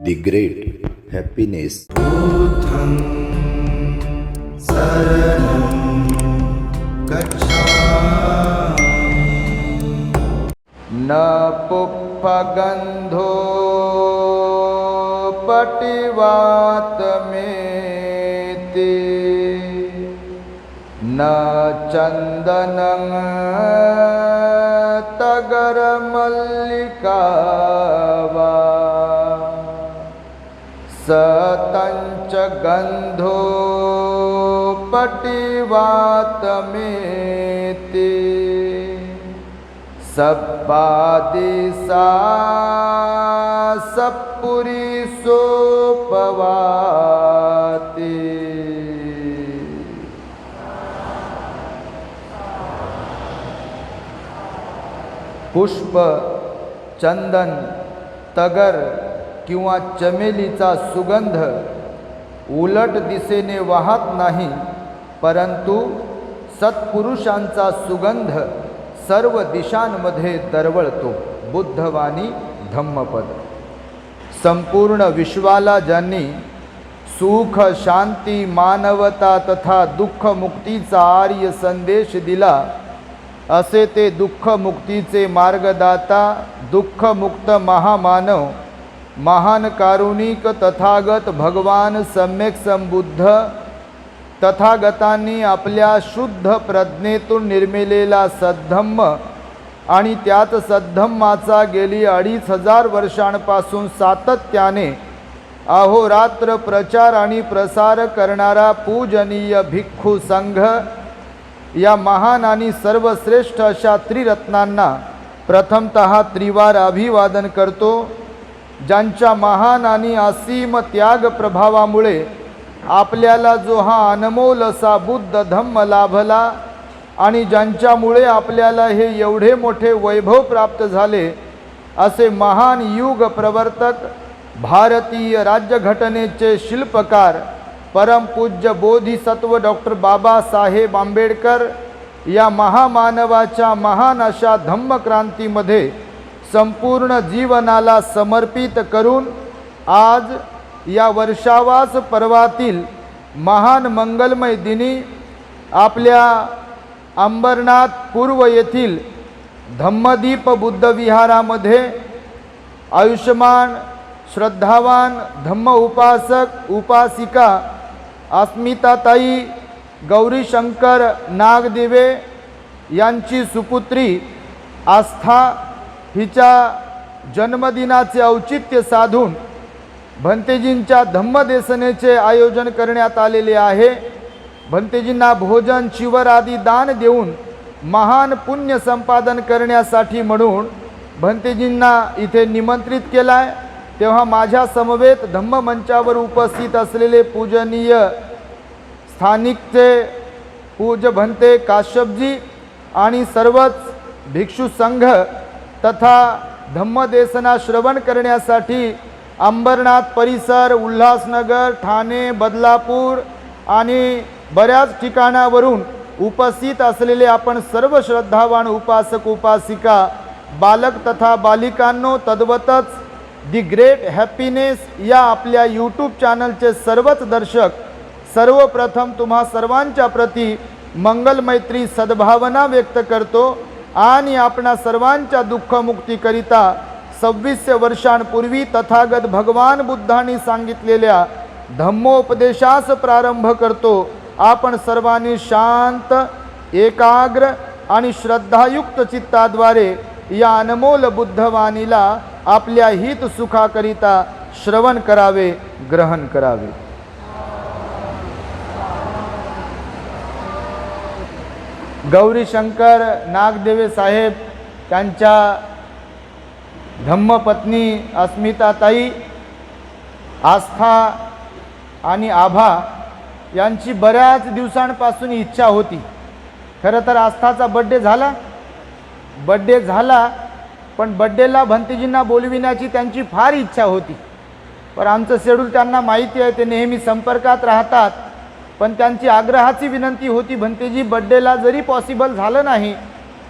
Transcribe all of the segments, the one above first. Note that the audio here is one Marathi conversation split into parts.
The Great Happiness. बुद्धं शरणं गच्छामि। न पुप्पगन्धोपटिवातमेति न चन्दनं तगरमल्लिका वा सतञ्च गन्धोपटिवातमेति सप्पादिसा सपुरीसोपवाति। पुष्प, चंदन, तगर किंवा चमेलीचा सुगंध उलट दिशेने वाहत नाही, परंतु सत्पुरुषांचा सुगंध सर्व दिशांमध्ये दरवळतो. बुद्धवाणी धम्मपद. संपूर्ण विश्वाला ज्यांनी सुख, शांती, मानवता तथा दुःख मुक्तीचा आर्य संदेश दिला, असे ते दुःख मुक्तीचे मार्गदाता, दुःखमुक्त महामानव, महान कारुणिक तथागत भगवान सम्यक संबुद्ध तथागतांनी आपल्या शुद्ध प्रज्ञेतून निर्मिलेला सद्धम्म आणि त्यात सद्धम्माचा गेली 2500 वर्षांपासून सातत्याने अहोरात्र प्रचार आणि प्रसार करणारा पूजनीय भिक्खू संघ, या महान आणि सर्वश्रेष्ठ अशा त्रिरत्नांना प्रथमतः त्रिवार अभिवादन करतो. ज्यांच्या महान आणि असीम त्याग प्रभावामुळे आपल्याला जो हा अनमोल असा बुद्ध धम्म लाभला आणि ज्यांच्यामुळे आपल्याला हे एवढे मोठे वैभव प्राप्त झाले, असे महान युग प्रवर्तक, भारतीय राज्यघटनेचे शिल्पकार, परमपूज्य बोधिसत्व डॉक्टर बाबासाहेब आंबेडकर या महामानवाच्या महान अशा धम्मक्रांतीमध्ये संपूर्ण जीवनाला समर्पित करून आज या वर्षावास पर्वातील महान मंगलमय दिनी आपल्या अंबरनाथ पूर्व येथील धम्मदीप बुद्ध विहारामध्ये आयुष्यमान, श्रद्धावान धम्म उपासक उपासिका अस्मिताताई गौरीशंकर नागदिवे यांची सुपुत्री आस्था हिच्या जन्मदिनाचे औचित्य साधून भंतेजींच्या धम्मदेसनेचे आयोजन करण्यात आलेले आहे. भंतेजींना भोजन, शिवर आदी दान देऊन महान पुण्य संपादन करण्यासाठी म्हणून भंतेजींना इथे निमंत्रित केलाय. तेव्हा माझ्या समवेत धम्ममंचावर उपस्थित असलेले पूजनीय स्थानिकचे पूज्य भंते काश्यपजी आणि सर्वच भिक्षू संघ तथा धम्मदेसना श्रवण करण्यासाठी अंबरनाथ परिसर, उल्हासनगर, ठाणे, बदलापूर आणि बऱ्याच ठिकाणावरून उपस्थित असलेले आपण सर्व श्रद्धावान उपासक उपासिका, बालक तथा बालिकांनो, तद्वतच दी ग्रेट हॅपीनेस या आपल्या यूट्यूब चॅनलचे सर्वच दर्शक, सर्वप्रथम तुम्हा सर्वांच्या प्रती मंगलमैत्री सद्भावना व्यक्त करतो आणि आपणा सर्वांच्या दुःखमुक्तीकरिता 2600 वर्षांपूर्वी तथागत भगवान बुद्धांनी सांगितलेल्या धम्मोपदेशास प्रारंभ करतो. आपण सर्वांनी शांत, एकाग्र आणि श्रद्धायुक्त चित्ताद्वारे या अनमोल बुद्धवाणीला आपल्या हित सुखाकरिता श्रवण करावे, ग्रहण करावे. गौरीशंकर नागदेवे साहेब त्यांच्या धम्मपत्नी अस्मिताताई, आस्था आणि आभा यांची बऱ्याच दिवसांपासून इच्छा होती. खरं तर आस्थाचा बड्डे झाला, पण बड्डेला भंतेजींना बोलविण्याची त्यांची फार इच्छा होती. पण आमचं शेड्यूल त्यांना माहिती आहे, ते नेहमी संपर्कात राहतात. पण त्यांची आग्रहाची विनंती होती, भंतेजी बड्डेला जरी पॉसिबल झालं नाही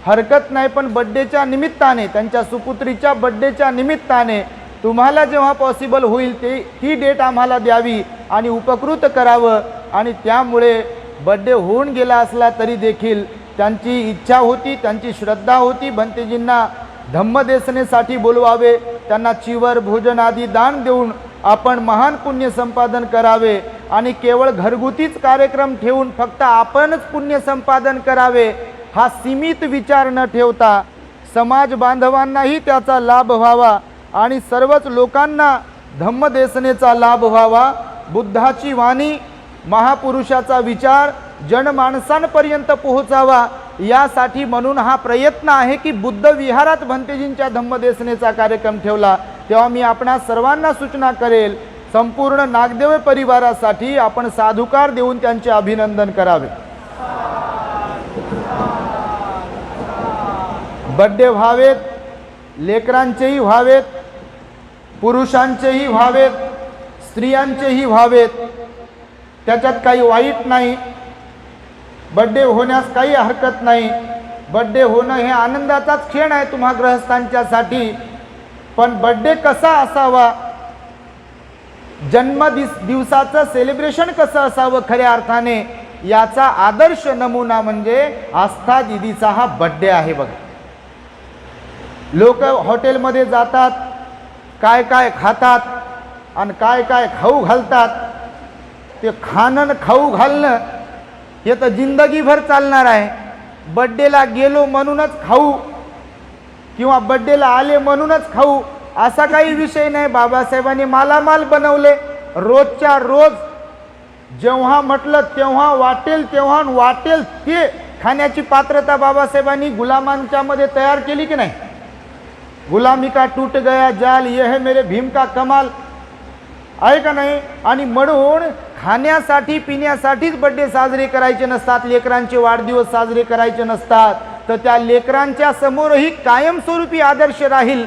हरकत नाही, पण बड्डेच्या निमित्ताने, त्यांच्या सुपुत्रीच्या बड्डेच्या निमित्ताने तुम्हाला जेव्हा पॉसिबल होईल ती डेट आम्हाला द्यावी आणि उपकृत करावं. आणि त्यामुळे बड्डे होऊन गेला असला तरी देखील त्यांची इच्छा होती, त्यांची श्रद्धा होती, भंतेजींना धम्मदेसनेसाठी बोलवावे, त्यांना चिवर भोजन आदी दान देऊन आपण महान पुण्य संपादन करावे. आणि केवळ घरगुतीच कार्यक्रम ठेवून फक्त आपणच पुण्य संपादन करावे हा सीमित विचार न ठेवता समाज बांधवांनाही त्याचा लाभ व्हावा आणि सर्वच लोकांना धम्मदेसनेचा लाभ व्हावा. बुद्धाची वाणी, महापुरुषाचा विचार जनमानसांपर्यंत पोहोचावा यासाठी म्हणून हा प्रयत्न आहे की बुद्ध विहारात भंतेजींच्या धम्मदेसनेचा कार्यक्रम ठेवला. तेव्हा मी आपणा सर्वांना सूचना करेल, संपूर्ण नागदेव परिवारासाठी आपण साधुकार देऊन त्यांचे अभिनंदन करावे. बड्डे व्हावेत, लेकरांचेही व्हावेत, पुरुषांचेही व्हावेत, स्त्रियांचेही व्हावेत, त्याच्यात काही वाईट नाही. बड्डे होण्यास काही हरकत नाही. बड्डे होणं हे आनंदाचाच क्षण आहे तुम्हा गृहस्थांच्यासाठी. पण बड्डे कसा असावा, दिवसाचं सेलिब्रेशन कसं असावं खऱ्या अर्थाने, याचा आदर्श नमुना म्हणजे आस्था दीदीचा हा बड्डे आहे. बघा, लोक हॉटेलमध्ये जातात, काय काय खातात आणि काय काय खाऊ घालतात. ते खाणं खाऊ घालणं हे तर जिंदगीभर चालणार आहे. बड्डेला गेलो म्हणूनच खाऊ किंवा बड्डेला आले म्हणूनच खाऊ असा काही विषय नाही. बाबासाहेबांनी मालामाल बनवले. रोजच्या रोज जेव्हा म्हटलं तेव्हा वाटेल तेव्हा वाटेल ते खाण्याची पात्रता बाबासाहेबांनी गुलामांच्या मध्ये तयार केली की नाही. गुलामी का टूट गया जाल, ये है मेरे भीम का कमाल, आहे का नाही. आणि म्हणून खाण्यासाठी पिण्यासाठीच बड्डे साजरे करायचे नसतात, लेकरांचे वाढदिवस साजरे करायचे नसतात. तर त्या लेकरांच्या समोरही कायमस्वरूपी आदर्श राहील,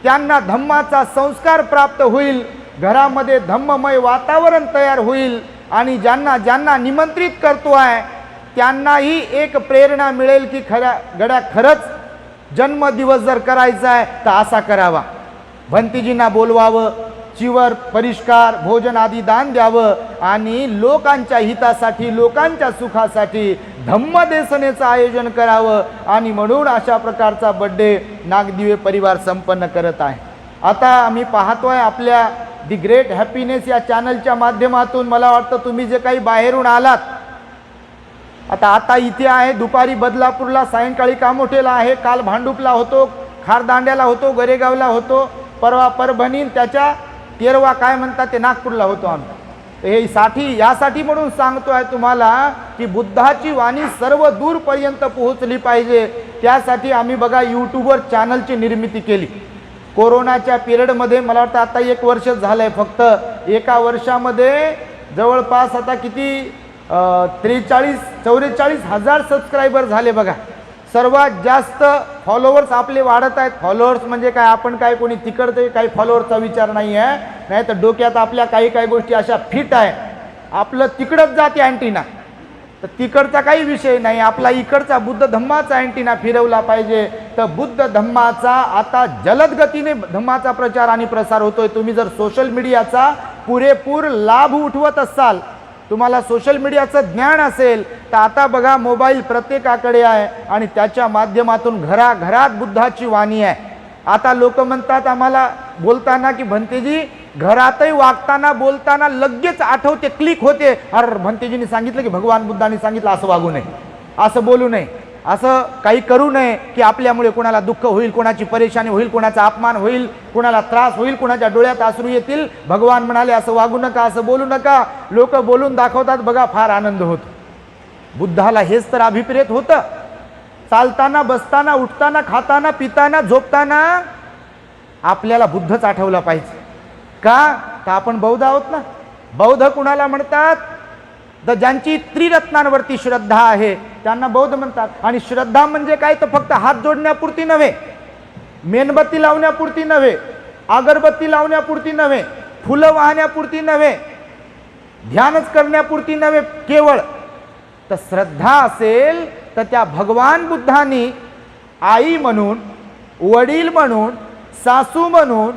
त्यांना धम्माचा संस्कार प्राप्त होईल, घरामध्ये धम्ममय वातावरण तयार होईल आणि ज्यांना ज्यांना निमंत्रित करतो आहे त्यांनाही एक प्रेरणा मिळेल की खरंच जन्मदिवस जर करायचा आहे तर असा करावा. भंतेजींना बोलवावं, चिवर परिष्कार भोजन आदी दान द्यावं आणि लोकांच्या हितासाठी, लोकांच्या सुखासाठी धम्मदेसनेचं आयोजन करावं. आणि म्हणून अशा प्रकारचा बड्डे नागदिवे परिवार संपन्न करत आहे. आता आम्ही पाहतोय आपल्या दी ग्रेट हॅपीनेस या चॅनलच्या माध्यमातून, मला वाटतं तुम्ही जे काही बाहेरून आलात, आता इथे आहे, दुपारी बदलापूरला, सायंकाळी कामोठेला आहे, काल भांडुपला होतो, खारदांड्याला होतो, गरेगावला होतो, परवा परभणी, त्याच्या तेरवा काय म्हणतात ते नागपूरला होतो आम्ही. हे यासाठी म्हणून सांगतोय तुम्हाला की बुद्धाची वाणी सर्व दूरपर्यंत पोहोचली पाहिजे. त्यासाठी आम्ही बघा यूट्यूबवर चॅनलची निर्मिती केली. कोरोनाच्या पिरियडमध्ये मला वाटतं आता 1 वर्ष झालं आहे. फक्त एका वर्षामध्ये जवळपास आता किती 43-44 हजार सबस्क्रायबर झाले. बघा, सर्वात जास्त फॉलोअर्स आपले वाढत आहेत. फॉलोअर्स म्हणजे काय, आपण काय कोणी तिकडते काही फॉलोअर्सचा विचार नाही आहे, नाही तर डोक्यात आपल्या काही काही गोष्टी अशा फिट आहे. आपलं तिकडंच जाते अँटिना, तर तिकडचा काही विषय नाही, आपला इकडचा बुद्ध धम्माचा अँटिना फिरवला पाहिजे. तर बुद्ध धम्माचा आता जलद गतीने धम्माचा प्रचार आणि प्रसार होतोय. तुम्ही जर सोशल मीडियाचा पुरेपूर लाभ उठवत असाल, तुम्हाला सोशल मीडियाचं ज्ञान असेल, तर आता बघा मोबाईल प्रत्येकाकडे आहे आणि त्याच्या माध्यमातून घराघरात बुद्धाची वाणी आहे. आता लोक म्हणतात आम्हाला बोलताना की भंतेजी घरातही वागताना बोलताना लगेच आठवते, क्लिक होते, अरे भंतेजींनी सांगितलं की भगवान बुद्धांनी सांगितलं असं वागू नये, असं बोलू नये, असं काही करू नये की आपल्यामुळे कोणाला दुःख होईल, कोणाची परेशानी होईल, कोणाचा अपमान होईल, कोणाला त्रास होईल, कोणाच्या डोळ्यात अश्रू येतील. भगवान म्हणाले असं वागू नका, असं बोलू नका. लोक बोलून दाखवतात, बघा फार आनंद होतो. बुद्धाला हेच तर अभिप्रेत होतं. चालताना, बसताना, उठताना, खाताना, पिताना, झोपताना आपल्याला बुद्धच आठवला पाहिजे. का तर आपण बौद्ध आहोत ना. बौद्ध कुणाला म्हणतात, तर ज्यांची त्रिरत्नांवरती श्रद्धा आहे त्यांना बौद्ध म्हणतात. आणि श्रद्धा म्हणजे काय, तर फक्त हात जोडण्यापुरती नव्हे, मेणबत्ती लावण्यापुरती नव्हे, अगरबत्ती लावण्यापुरती नव्हे, फुलं वाहण्यापुरती नव्हे, ध्यानच करण्यापुरती नव्हे केवळ. तर श्रद्धा असेल तर त्या भगवान बुद्धांनी आई म्हणून, वडील म्हणून, सासू म्हणून,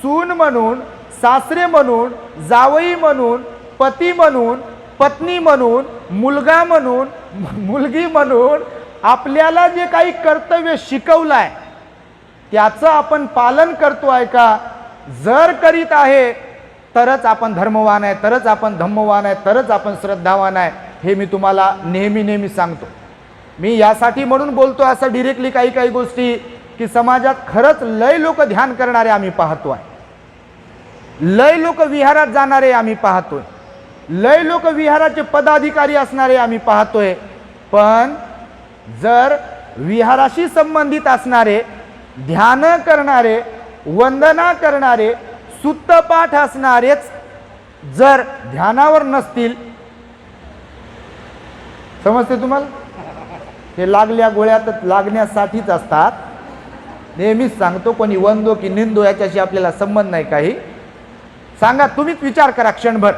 सून म्हणून, सासरे म्हणून, जावई म्हणून, पती म्हणून, पत्नी म्हणून, मुलगा म्हणून, मुलगी म्हणून आपल्याला जे काही कर्तव्य शिकवलं आहे त्याचं आपण पालन करतो आहे का? जर करीत आहे तरच आपण धर्मवान आहे, तरच आपण धम्मवान आहे, तरच आपण श्रद्धावान आहे. हे मी तुम्हाला नेहमी सांगतो. मी यासाठी म्हणून बोलतो असं डिरेक्टली काही गोष्टी की समाजात खरंच लय लोक ध्यान करणारे आम्ही पाहतो आहे, लय लोक विहारात जाणारे आम्ही पाहतोय, लय लोक विहाराचे पदाधिकारी असणारे आम्ही पाहतोय. पण जर विहाराशी संबंधित असणारे, ध्यान करणारे, वंदना करणारे, सुत्तपाठ असणारेच जर ध्यानावर नसतील, समजते तुम्हाला? हे लागल्या गोळ्यात लागण्यासाठीच असतात. नेहमीच सांगतो, कोणी वंदो की निंदो याच्याशी आपल्याला संबंध नाही काही. सांगा, तुम्हीच विचार करा क्षणभर.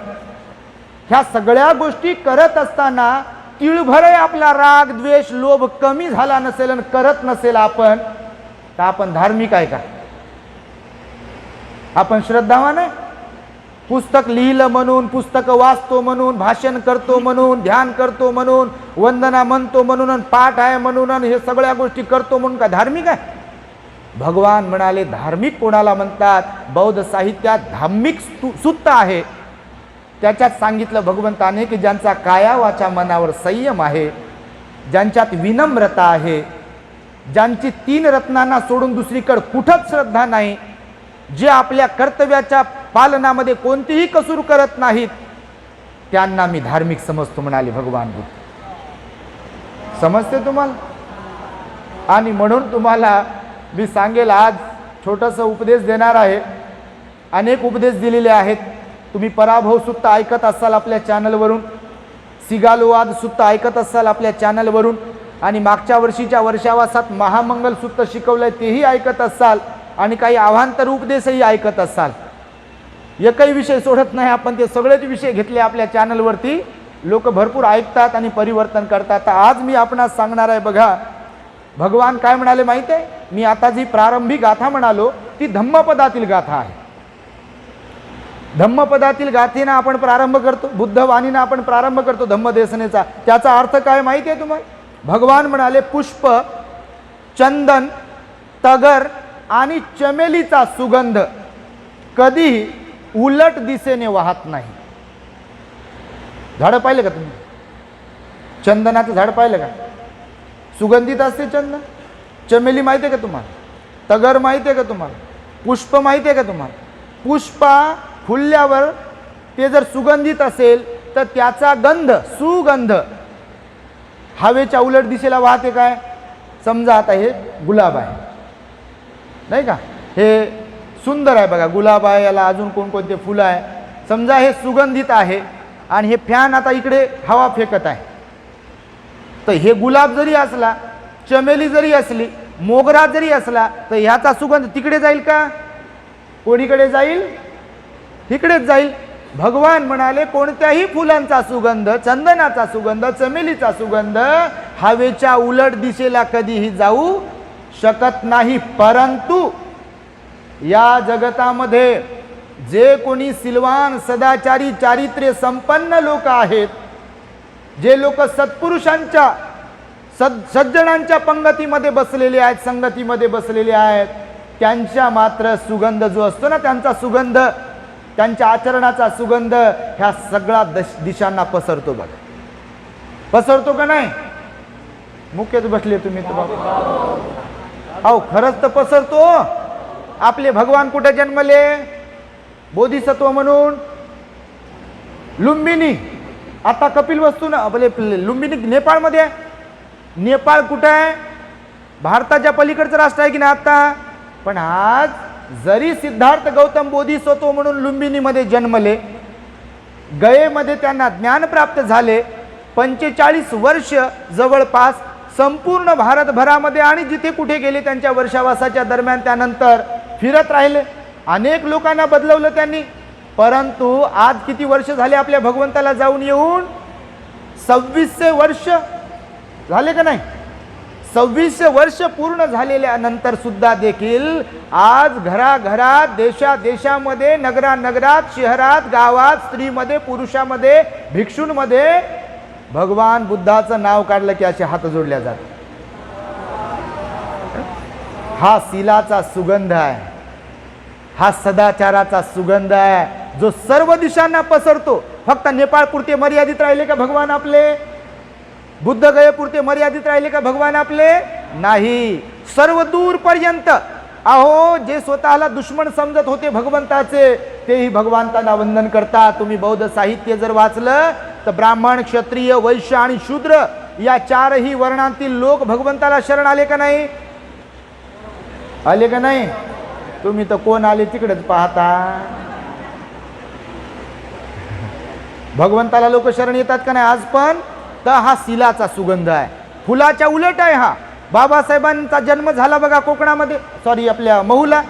ह्या सगळ्या गोष्टी करत असताना तिळभरही आपला राग, द्वेष, लोभ कमी झाला नसेल आणि करत नसेल आपण, तर आपण धार्मिक आहे का? आपण श्रद्धावान आहे? पुस्तक लिहिलं म्हणून, पुस्तक वाचतो म्हणून, भाषण करतो म्हणून, ध्यान करतो म्हणून, वंदना म्हणतो म्हणून, आणि पाठ आहे म्हणून, आणि हे सगळ्या गोष्टी करतो म्हणून का धार्मिक आहे? भगवान म्हणाले धार्मिक कोणाला म्हणतात? बौद्ध साहित्यात धार्मिक सुत्त आहे. त्याच्यात सांगितलं भगवंताने की ज्यांचा काया वाचा मनावर संयम आहे, ज्यांच्यात विनम्रता आहे, ज्यांची 3 रत्नांना सोडून दुसरीकडे कुठंच श्रद्धा नाही, जे आपल्या कर्तव्याच्या पालनामध्ये कोणतीही कसूर करत नाहीत, त्यांना मी धार्मिक समजतो म्हणाले भगवान बुद्ध. समजते तुम्हाला? आणि म्हणून तुम्हाला मी सांगेल, आज छोटासा उपदेश देणार आहे. अनेक उपदेश दिलेले आहेत. तुम्ही पराभव सुत्त ऐकत असाल आपल्या चॅनलवरून, सिगालोवाद सुत्त ऐकत असाल आपल्या चॅनलवरून, आणि मागच्या वर्षीच्या वर्षावासात महामंगल सुत्त शिकवलंय तेही ऐकत असाल, आणि काही अवांतर उपदेशही ऐकत असाल. एकही विषय सोडत नाही आपण, ते सगळेच विषय घेतले आपल्या चॅनलवरती. लोक भरपूर ऐकतात आणि परिवर्तन करतात. तर आज मी आपणास सांगणार आहे, बघा भगवान काय म्हणाले माहिती आहे? मी आता जी प्रारंभी गाथा म्हणालो ती धम्मपदातील गाथा आहे. धम्मपदातील गाथेनं आपण प्रारंभ करतो, बुद्धवाणीनं आपण प्रारंभ करतो धम्मदेशनेचा. त्याचा अर्थ काय माहिती आहे तुम्हाला? भगवान म्हणाले पुष्प, चंदन, तगर आणि चमेलीचा सुगंध कधीही उलट दिशेने वाहत नाही. झाड पाहिलं का तुम्ही? चंदनाचं झाड पाहिलं का? सुगंधित असते चंदन. चमेली माहिती आहे का तुम्हाला? तगर माहिती आहे का तुम्हाला? पुष्प माहिती आहे का तुम्हाला? पुष्पा फुलल्यावर ते जर सुगंधित असेल तर त्याचा गंध, सुगंध हवेच्या उलट दिशेला वाहते. काय? समजा आता हे गुलाब आहे नाही का, हे सुंदर आहे बघा, गुलाब आहे, याला अजून कोणकोणते फुलं आहे. समजा हे सुगंधित आहे आणि हे फॅन आता इकडे हवा फेकत आहे, तर हे गुलाब जरी असला, चमेली जरी असली, मोगरा जरी असला, तर ह्याचा सुगंध तिकडे जाईल का? कोणीकडे जाईल? तिकडेच जाईल. भगवान म्हणाले कोणत्याही फुलांचा सुगंध, चंदनाचा सुगंध, चमेलीचा सुगंध हवेच्या उलट दिशेला कधीही जाऊ शकत नाही. परंतु या जगतामध्ये जे कोणी सिलवान, सदाचारी, चारित्र्य संपन्न लोक आहेत, जे लोक सत्पुरुषांच्या सज्जनांच्या पंगतीमध्ये बसलेले आहेत, संगतीमध्ये बसलेले आहेत, त्यांच्या मात्र सुगंध जो असतो ना, त्यांचा सुगंध, त्यांच्या आचरणाचा सुगंध ह्या सगळ्या दिशांना पसरतो. बघा पसरतो का नाही? मुख्यच बसले तुम्ही तर बाबा. अहो खरंच तर पसरतो. आपले भगवान कुठे जन्मले? बोधिसत्व म्हणून लुंबिनी. आता कपिलवस्तू ना आपले लुंबिनी नेपाळमध्ये आहे. नेपाळ कुठं आहे? भारताच्या पलीकडचं राष्ट्र आहे की नाही आता. पण आज जरी सिद्धार्थ गौतम बोधिसत्व म्हणून लुंबिनीमध्ये जन्मले, गयेमध्ये त्यांना ज्ञान प्राप्त झाले, 45 वर्ष जवळपास संपूर्ण भारतभरामध्ये आणि जिथे कुठे गेले त्यांच्या वर्षावासाच्या दरम्यान त्यानंतर फिरत राहिले. अनेक लोकांना बदलवलं त्यांनी. परंतु आज किती वर्ष झाले आपल्या भगवंताला जाऊन येऊन? 2600 वर्ष झाले का नाही? 26 वर्ष पूर्ण झालेल्या नंतर सुद्धा देखील आज घराघरात, देशादेशामध्ये, नगरात, शहरात, गावात, स्त्रीमध्ये, पुरुषामध्ये, भिक्षूंमध्ये भगवान बुद्धाचं नाव काढलं की असे हात जोडल्या जातात. हा शीलाचा सुगंध आहे, हा सदाचाराचा सुगंध आहे, जो सर्व दिशांना पसरतो. फक्त नेपाळ पुरते मर्यादित राहिले का भगवान आपले? बुद्ध गयेपुरते मर्यादित राहिले का भगवान आपले? नाही, सर्व दूर पर्यंत. अहो, जे स्वतःला दुश्मन समजत होते भगवंताचे, तेही भगवंताला वंदन करतात. तुम्ही बौद्ध साहित्य जर वाचलं तर ब्राह्मण, क्षत्रिय, वैश्य आणि शूद्र या चारही वर्णांतील लोक भगवंताला शरण आले का नाही? आले का नाही? तुम्ही तर कोण आले तिकडेच पाहता. भगवंताला लोक शरण येतात का नाही आज पण? तर हा शीलाचा सुगंध आहे, फुलाच्या उलट आहे हा. बाबासाहेबांचा जन्म झाला बघा कोकणामध्ये, सॉरी आपल्या महूला.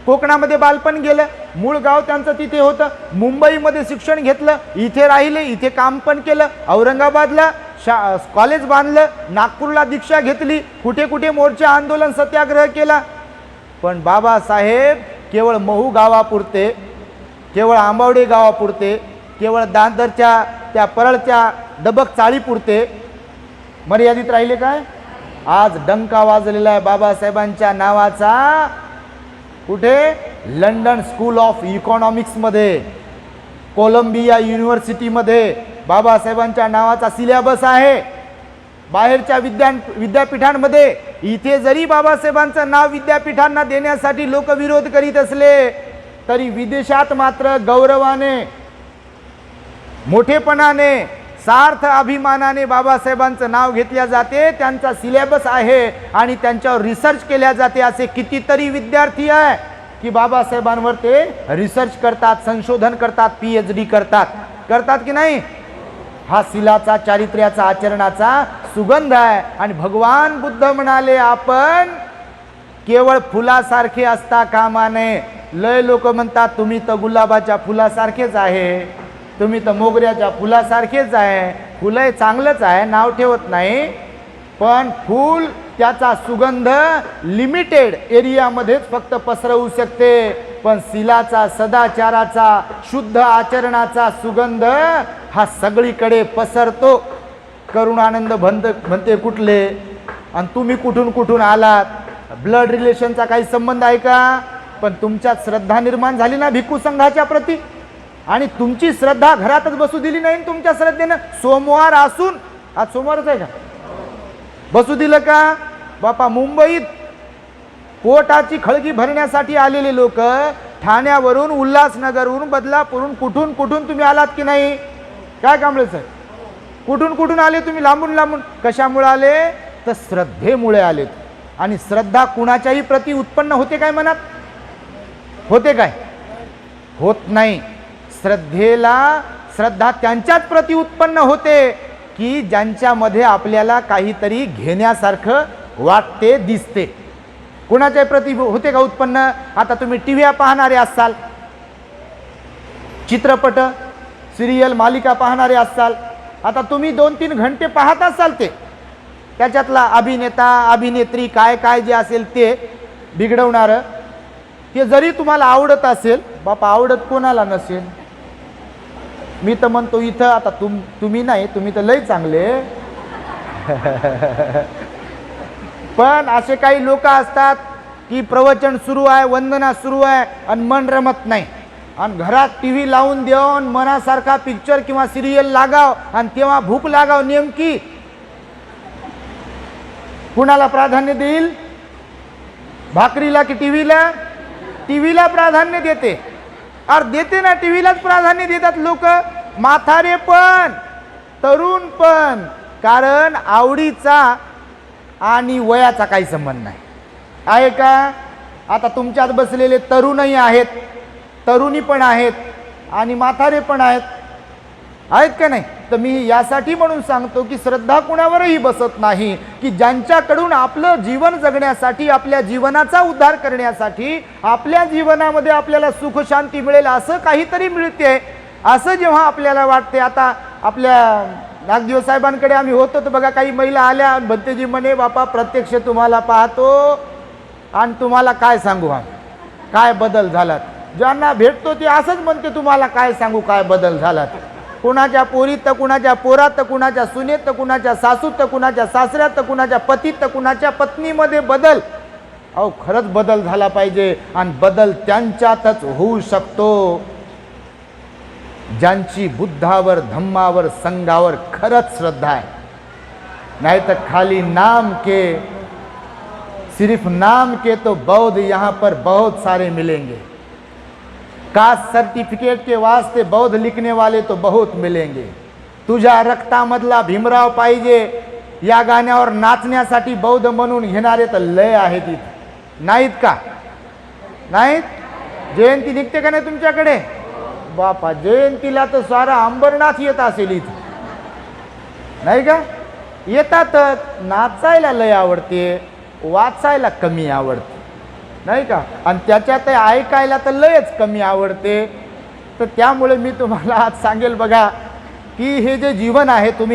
कोकणामध्ये बालपण गेलं, मूळ गाव त्यांचं तिथे होतं. मुंबईमध्ये शिक्षण घेतलं, इथे राहिले, इथे काम पण केलं. औरंगाबादला कॉलेज बांधलं, नागपूरला दीक्षा घेतली, कुठे कुठे मोर्चा, आंदोलन, सत्याग्रह केला. पण बाबासाहेब केवळ महू गावापुरते, केवळ आंबावडे गावापुरते, केवळ दादरच्या त्या परळच्या डबक चाळीपुरते मर्यादित राहिले काय? आज डंका वाजलेला आहे बाबासाहेबांच्या नावाचा. कुठे? लंडन स्कूल ऑफ इकॉनॉमिक्समध्ये, कोलंबिया युनिव्हर्सिटीमध्ये बाबासाहेबांच्या नावाचा सिलेबस आहे. बाहेरच्या विद्यापीठांमध्ये. इथे जरी बाबासाहेबांचं नाव विद्यापीठांना देण्यासाठी लोक विरोध करीत असले तरी विदेशात मात्र गौरवाने, मोठेपणाने, सार्थ अभिमानाने बाबासाहेबांचं नाव घेतल्या जाते. त्यांचा सिलेबस आहे आणि त्यांच्यावर रिसर्च केल्या जाते. असे कितीतरी विद्यार्थी आहे की बाबासाहेबांवर ते रिसर्च करतात, संशोधन करतात, PhD करतात की नाही? हा शीलाचा, चारित्र्याचा, आचरणाचा सुगंध आहे. आणि भगवान बुद्ध म्हणाले, आपण केवळ फुलासारखे असता कामा नये. लय लोक म्हणतात तुम्ही तर गुलाबाच्या फुलासारखेच आहे, तुम्ही तर मोगऱ्याच्या फुलासारखेच आहे. फुलं चांगलंच आहे, नाव ठेवत नाही, पण फूल त्याचा सुगंध लिमिटेड एरियामध्येच फक्त पसरवू शकते. पण शीलाचा, सदाचाराचा, शुद्ध आचरणाचा सुगंध हा सगळीकडे पसरतो. करुणानंद म्हणते कुठले आणि तुम्ही कुठून कुठून आलात? ब्लड रिलेशनचा काही संबंध आहे का? पण तुमच्यात श्रद्धा निर्माण झाली ना भिक्खू संघाच्या प्रती, आणि तुमची श्रद्धा घरातच बसू दिली नाही. तुमच्या श्रद्धेनं सोमवार असून, आज सोमवारच आहे का, बसू दिलं का? बापा, मुंबईत पोटाची खळगी भरण्यासाठी आलेले लोक ठाण्यावरून, उल्हासनगरवरून, बदलापूरहून, कुठून कुठून तुम्ही आलात की नाही? काय कांबळे साहेब, कुठून कुठून आले तुम्ही? लांबून लांबून. कशामुळे आले? तर श्रद्धेमुळे आलेत. आणि श्रद्धा कुणाच्याही प्रती उत्पन्न होते काय मनात? होते काय? होत नाही. श्रद्धा त्यांच्याच प्रती उत्पन्न होते की ज्यांच्यामध्ये आपल्याला काहीतरी घेण्यासारखं वाटते, दिसते. कुणाच्या प्रती होते का उत्पन्न? आता तुम्ही टीव्ही पाहणारे असाल, चित्रपट, सिरियल, मालिका पाहणारे असाल. आता तुम्ही 2-3 घंटे पाहत असाल, ते त्याच्यातला अभिनेता, अभिनेत्री, काय काय जे असेल ते बिघडवणारं, ते जरी तुम्हाला आवडत असेल, बापा आवडत कोणाला नसेल? मी तर म्हणतो इथं आता तुम्ही नाही, तुम्ही तर लय चांगले. पण असे काही लोक असतात की प्रवचन सुरू आहे, वंदना सुरू आहे आणि मन रमत नाही, आणि घरात टीव्ही लावून देऊन मनासारखा पिक्चर किंवा सिरियल लागाव आणि तेव्हा भूक लागाव. नेमकी कुणाला प्राधान्य देईल? भाकरीला की टीव्हीला? टीव्हीला प्राधान्य देते. अरे देते ना, टीव्हीलाच प्राधान्य देतात लोक, म्हातारे पण, तरुण पण. कारण आवडीचा आणि वयाचा काही संबंध नाही आहे का? आता तुमच्यात बसलेले तरुणही आहेत, तरुणी पण आहेत आणि म्हातारे पण आहेत का नाही? तर मी यासाठी म्हणून सांगतो की श्रद्धा कुणावरही बसत नाही, की ज्यांच्याकडून आपलं जीवन जगण्यासाठी, आपल्या जीवनाचा उद्धार करण्यासाठी, आपल्या जीवनामध्ये आपल्याला सुख शांती मिळेल असं काहीतरी मिळते, असं जेव्हा आपल्याला वाटते. आता आपल्या नागदेव साहेबांकडे आम्ही होतो तर बघा काही महिला आल्या आणि भंतेजी म्हणे बापा प्रत्यक्ष तुम्हाला पाहतो आणि तुम्हाला काय सांगू आम्ही काय बदल झालात. ज्यांना भेटतो ते असंच म्हणते तुम्हाला काय सांगू काय बदल झालात. कुणाच्या पोरीत तर कुणाच्या पोरात तर कुणाच्या सुनेत तर कुणाच्या सासूत तर कुणाच्या सासऱ्यात तर कुणाच्या पतीत तर कुणाच्या पत्नीमध्ये बदल. अहो खरंच बदल झाला पाहिजे आणि बदल त्यांच्यातच होऊ शकतो ज्यांची बुद्धावर धम्मावर संघावर खरंच श्रद्धा आहे. नहीं तो खाली नाम के सिर्फ नाम के तो बौद्ध यहाँ पर बहुत सारे मिलेंगे. कास्ट सर्टिफिकेट के वास्ते बौद्ध लिखने वाले तो बहुत मिलेंगे. तुझ्या रक्तामधला भीमराव पाहिजे या गाण्यावर नाचण्यासाठी बौद्ध म्हणून घेणारे तर लय आहेत इथे. नाहीत का? नाहीत? जयंती निघते का नाही तुमच्याकडे? बापा जयंतीला तर सारा अंबरनाथ येत असेल इथे नाही का? येतातच. नाचायला लय आवडते, वाचायला कमी आवडते नाही का? आणि त्याच्यात ऐकायला तर लयच कमी आवडते. तर त्यामुळे मी तुम्हाला आज सांगेल बघा की हे जे जीवन आहे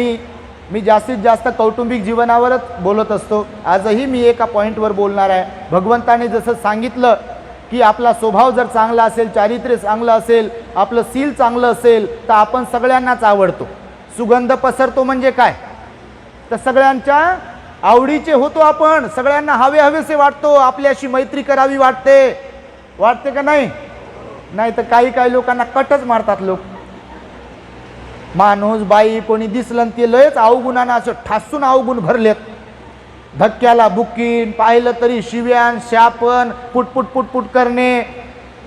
मी जास्तीत जास्त कौटुंबिक जीवनावरच बोलत असतो. आजही मी एका पॉईंटवर बोलणार आहे. भगवंताने जसं सांगितलं की आपला स्वभाव जर चांगला असेल, चारित्र्य चांगलं असेल, आपलं सील चांगलं असेल तर आपण सगळ्यांनाच आवडतो. सुगंध पसरतो म्हणजे काय तर सगळ्यांच्या आवडीचे होतो आपण. सगळ्यांना हवेसे वाटतो. आपल्याशी मैत्री करावी वाटते का नाही? नाही तर काही लोकांना कटच मारतात लोक. माणूस बाई कोणी दिसलं ते लयच अवगुणानं असं ठासून अवगुण भरलेत. धक्क्याला बुक्कीन पाहिलं तरी शिव्यान शापन पुटपुट करणे.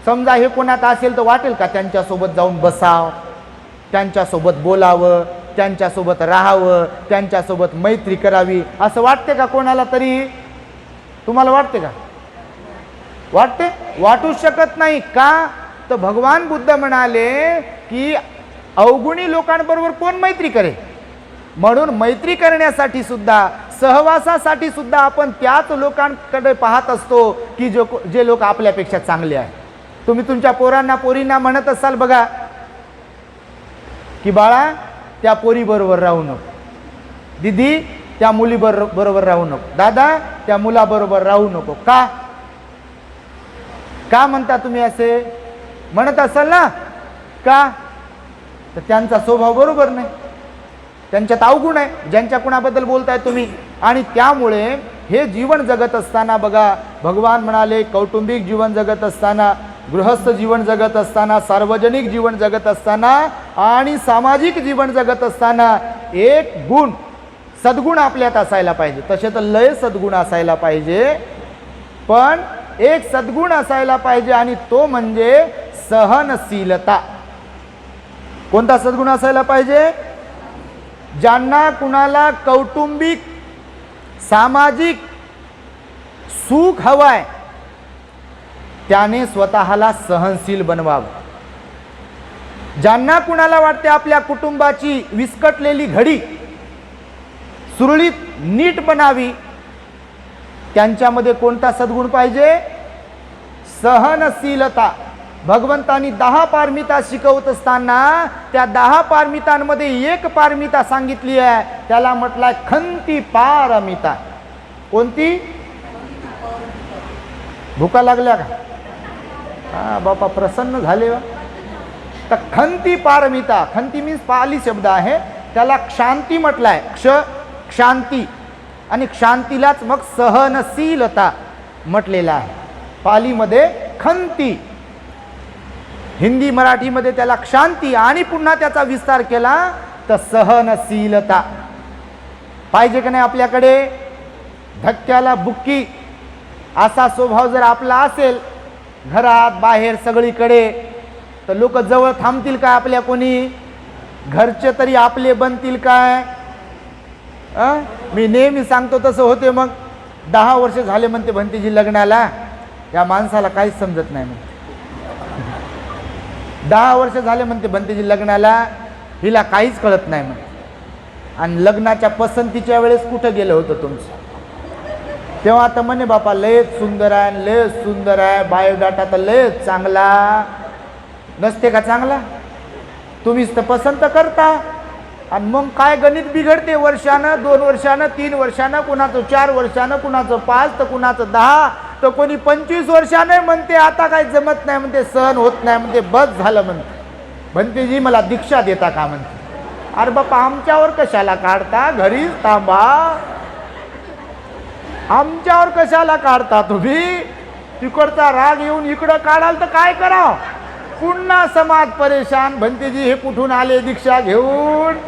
समजा हे कोणात असेल तर वाटेल का त्यांच्यासोबत जाऊन बसाव, त्यांच्यासोबत बोलावं, त्यांच्यासोबत राहावं, त्यांच्यासोबत मैत्री करावी असं वाटते का कोणाला तरी? तुम्हाला वाटते का? वाटते? वाटू शकत नाही. का तर भगवान बुद्ध म्हणाले की अवगुणी लोकांबरोबर कोण मैत्री करे. म्हणून मैत्री करण्यासाठी सुद्धा सहवासासाठी सुद्धा आपण त्याच लोकांकडे पाहत असतो की जे लोक आपल्यापेक्षा चांगले आहेत. तुम्ही तुमच्या पोरींना म्हणत असाल बघा की बाळा त्या पोरी बरोबर राहू नको, दीदी त्या मुली बरोबर राहू नको, दादा त्या मुलाबरोबर राहू नको. का म्हणता तुम्ही असे? म्हणत असाल ना का तर त्यांचा स्वभाव बरोबर नाही, त्यांच्यात अवगुण आहे ज्यांच्या कुणाबद्दल बोलताय तुम्ही. आणि त्यामुळे हे जीवन जगत असताना बघा भगवान म्हणाले कौटुंबिक जीवन जगत असताना, गृहस्थ जीवन जगत असताना, सार्वजनिक जीवन जगत असताना आणि सामाजिक जीवन जगत असताना एक गुण सद्गुण आपल्यात असायला पाहिजे. तसे तर लय सद्गुण असायला पाहिजे, पण एक सद्गुण असायला पाहिजे आणि तो म्हणजे सहनशीलता. कोणता सद्गुण असायला पाहिजे? ज्यांना कुणाला कौटुंबिक सामाजिक सुख हवाय त्याने स्वतःला सहनशील बनवावं. ज्यांना कुणाला वाटते आपल्या कुटुंबाची विस्कटलेली घडी सुरळीत नीट बनावी त्यांच्यामध्ये कोणता सद्गुण पाहिजे? सहनशीलता. भगवंतांनी 10 पारमिता शिकवत असताना त्या 10 पारमितांमध्ये एक पारमिता सांगितली आहे, त्याला म्हटलाय खंती पारमिता. कोणती? भूका लागल्या का? हा बापा प्रसन्न झाले. तर खंती पारमिता, खंती मीन्स पाली शब्द आहे, त्याला क्षांती म्हटलाय. क्षांती आणि क्षांतीलाच मग सहनशीलता म्हटलेला आहे. पालीमध्ये खंती, हिंदी मराठीमध्ये त्याला क्षांती आणि पुन्हा त्याचा विस्तार केला तर सहनशीलता. पाहिजे का नाही आपल्याकडे? धक्क्याला बुक्की असा स्वभाव जर आपला असेल घरात बाहेर सगळीकडे तर लोक जवळ थांबतील काय आपल्या? कोणी घरचे तरी आपले बनतील काय? मी नेहमी सांगतो तसं होते. मग 10 वर्ष झाले म्हणते भंतीजी लग्नाला, या माणसाला काहीच समजत नाही म्हणते. 10 वर्ष झाले म्हणते भंतीजी लग्नाला, हिला काहीच कळत नाही म्हणते. आणि लग्नाच्या पसंतीच्या वेळेस कुठं गेलं होतं तुमचं? तेव्हा आता म्हणे बापा लयच सुंदर आहे, लयच सुंदर आहे, बायोडाटा तर लयच चांगला. नसते का चांगला? तुम्हीच तर पसंत करता. आणि मग काय गणित बिघडते, वर्षानं 2 वर्षानं 3 वर्षानं, कुणाचं 4 वर्षानं, कुणाचं 5 तर कुणाचं 10 तर कोणी 25 वर्षानं म्हणते आता काय जमत नाही, म्हणते सहन होत नाही, म्हणते बस झालं म्हणते जी मला दीक्षा देता का म्हणते. अरे बापा आमच्यावर कशाला काढता, घरीच थांबा, आमच्यावर कशाला काढता तुम्ही. तिकडचा राग येऊन इकडं काढाल तर काय करावं, पुन्हा समाज परेशान. भंतेजी हे कुठून आले दीक्षा घेऊन,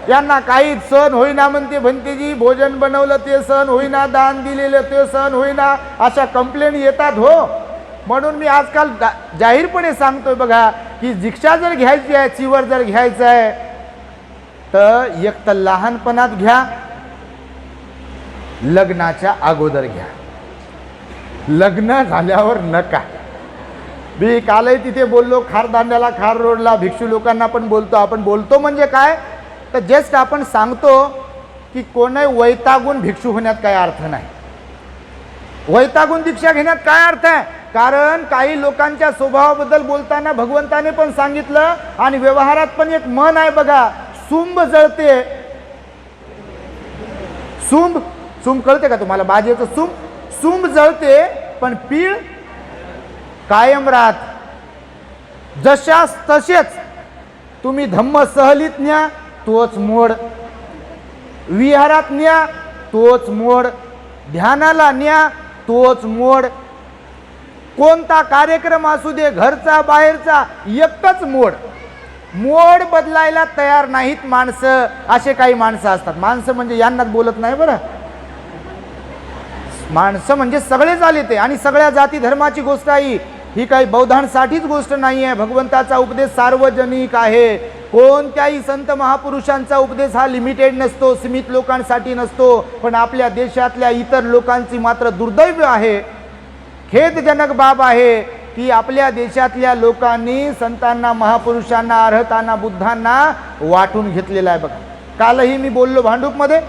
यांना काहीच सहन होईना म्हणते. भंतेजी भोजन बनवलं ते सहन होईना, दान दिलेलं ते सहन होईना, अशा कंप्लेंट येतात हो. म्हणून मी आजकाल जाहीरपणे सांगतोय बघा की दीक्षा जर घ्यायची आहे, चिवर जर घ्यायचं आहे तर एक तर लहानपणात घ्या, लग्नाच्या अगोदर घ्या, लग्न झाल्यावर नका. मी कालही तिथे बोललो, खारदांड्याला, खार रोडला भिक्षू लोकांना पण बोलतो. आपण बोलतो म्हणजे काय तर जस्ट आपण सांगतो की कोणी वैतागून भिक्षू होण्यात काय अर्थ नाही, वैतागून दीक्षा घेण्यात काय अर्थ आहे. कारण काही लोकांच्या स्वभावाबद्दल बोलताना भगवंताने पण सांगितलं आणि व्यवहारात पण एक म्हण आहे बघा, सुंब जळते, सुंब कळते का तुम्हाला, बाजेचं सुंब जळते पण पीळ कायम राहत. जशास तसेच तुम्ही धम्म सहलीत न्या तोच मोड, विहारात न्या तोच मोड, ध्यानाला न्या तोच मोड, कोणता कार्यक्रम असू दे, घरचा बाहेरचा, एकच मोड. मोड बदलायला तयार नाहीत माणसं. असे काही माणसं असतात. माणसं म्हणजे यांनाच बोलत नाही बरं, माणसं म्हणजे सगळेच आले ते, आणि सगळ्या जाती धर्माची गोष्ट आहे ही, काही बौद्धांसाठीच गोष्ट नाही आहे. भगवंताचा उपदेश सार्वजनिक आहे. कोणत्याही संत महापुरुषांचा उपदेश हा लिमिटेड नसतो, सीमित लोकांसाठी नसतो. पण आपल्या देशातल्या इतर लोकांची मात्र दुर्दैव आहे, खेदजनक बाब आहे की आपल्या देशातल्या लोकांनी संतांना, महापुरुषांना, अर्हतांना, बुद्धांना वाटून घेतलेला आहे. बघा कालही मी बोललो भांडूपमध्ये